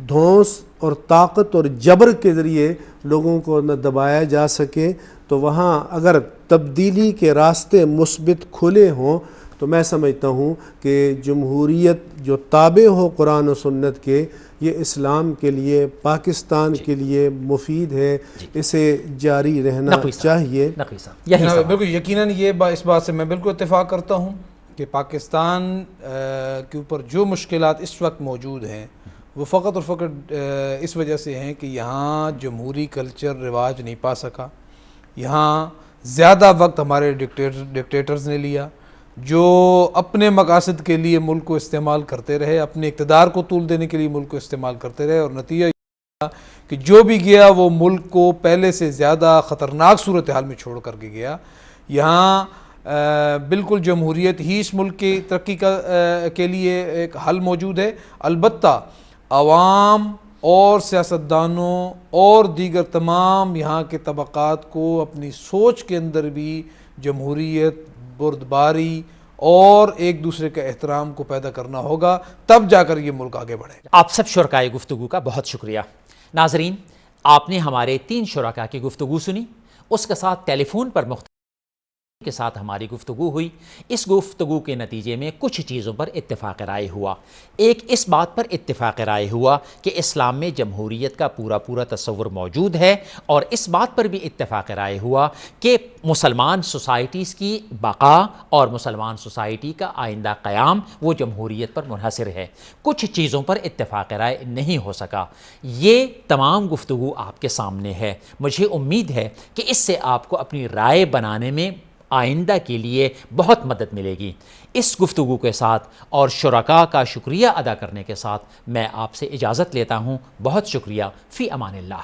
دھونس اور طاقت اور جبر کے ذریعے لوگوں کو نہ دبایا جا سکے. تو وہاں اگر تبدیلی کے راستے مثبت کھلے ہوں تو میں سمجھتا ہوں کہ جمہوریت جو تابع ہو قرآن و سنت کے, یہ اسلام کے لیے, پاکستان کے لیے مفید ہے. اسے جاری رہنا چاہیے. بالکل یقیناً اس بات سے میں بالکل اتفاق کرتا ہوں کہ پاکستان کے اوپر جو مشکلات اس وقت موجود ہیں وہ فقط اور فقط اس وجہ سے ہیں کہ یہاں جمہوری کلچر رواج نہیں پا سکا. یہاں زیادہ وقت ہمارے ڈکٹیٹرز نے لیا جو اپنے مقاصد کے لیے ملک کو استعمال کرتے رہے, اپنے اقتدار کو طول دینے کے لیے ملک کو استعمال کرتے رہے, اور نتیجہ یہ کہ جو بھی گیا وہ ملک کو پہلے سے زیادہ خطرناک صورتحال میں چھوڑ کر کے گیا. یہاں بالکل جمہوریت ہی اس ملک کی ترقی کے لیے ایک حل موجود ہے. البتہ عوام اور سیاستدانوں اور دیگر تمام یہاں کے طبقات کو اپنی سوچ کے اندر بھی جمہوریت, بردباری اور ایک دوسرے کے احترام کو پیدا کرنا ہوگا, تب جا کر یہ ملک آگے بڑھے گا. آپ سب شرکائے گفتگو کا بہت شکریہ. ناظرین, آپ نے ہمارے 3 شرکاء کی گفتگو سنی, اس کے ساتھ ٹیلی فون پر مختلف کے ساتھ ہماری گفتگو ہوئی۔ اس گفتگو کے نتیجے میں کچھ چیزوں پر اتفاق رائے ہوا۔ ایک اس بات پر اتفاق رائے ہوا کہ اسلام میں جمہوریت کا پورا تصور موجود ہے، اور اس بات پر بھی اتفاق رائے ہوا کہ مسلمان سوسائٹیز کی بقا اور مسلمان سوسائٹی کا آئندہ قیام وہ جمہوریت پر منحصر ہے۔ کچھ چیزوں پر اتفاق رائے نہیں ہو سکا۔ یہ تمام گفتگو آپ کے سامنے ہے۔ مجھے امید ہے کہ اس سے آپ کو اپنی رائے بنانے میں آئندہ کے لیے بہت مدد ملے گی۔ اس گفتگو کے ساتھ اور شرکاء کا شکریہ ادا کرنے کے ساتھ میں آپ سے اجازت لیتا ہوں۔ بہت شکریہ۔ فی امان اللہ۔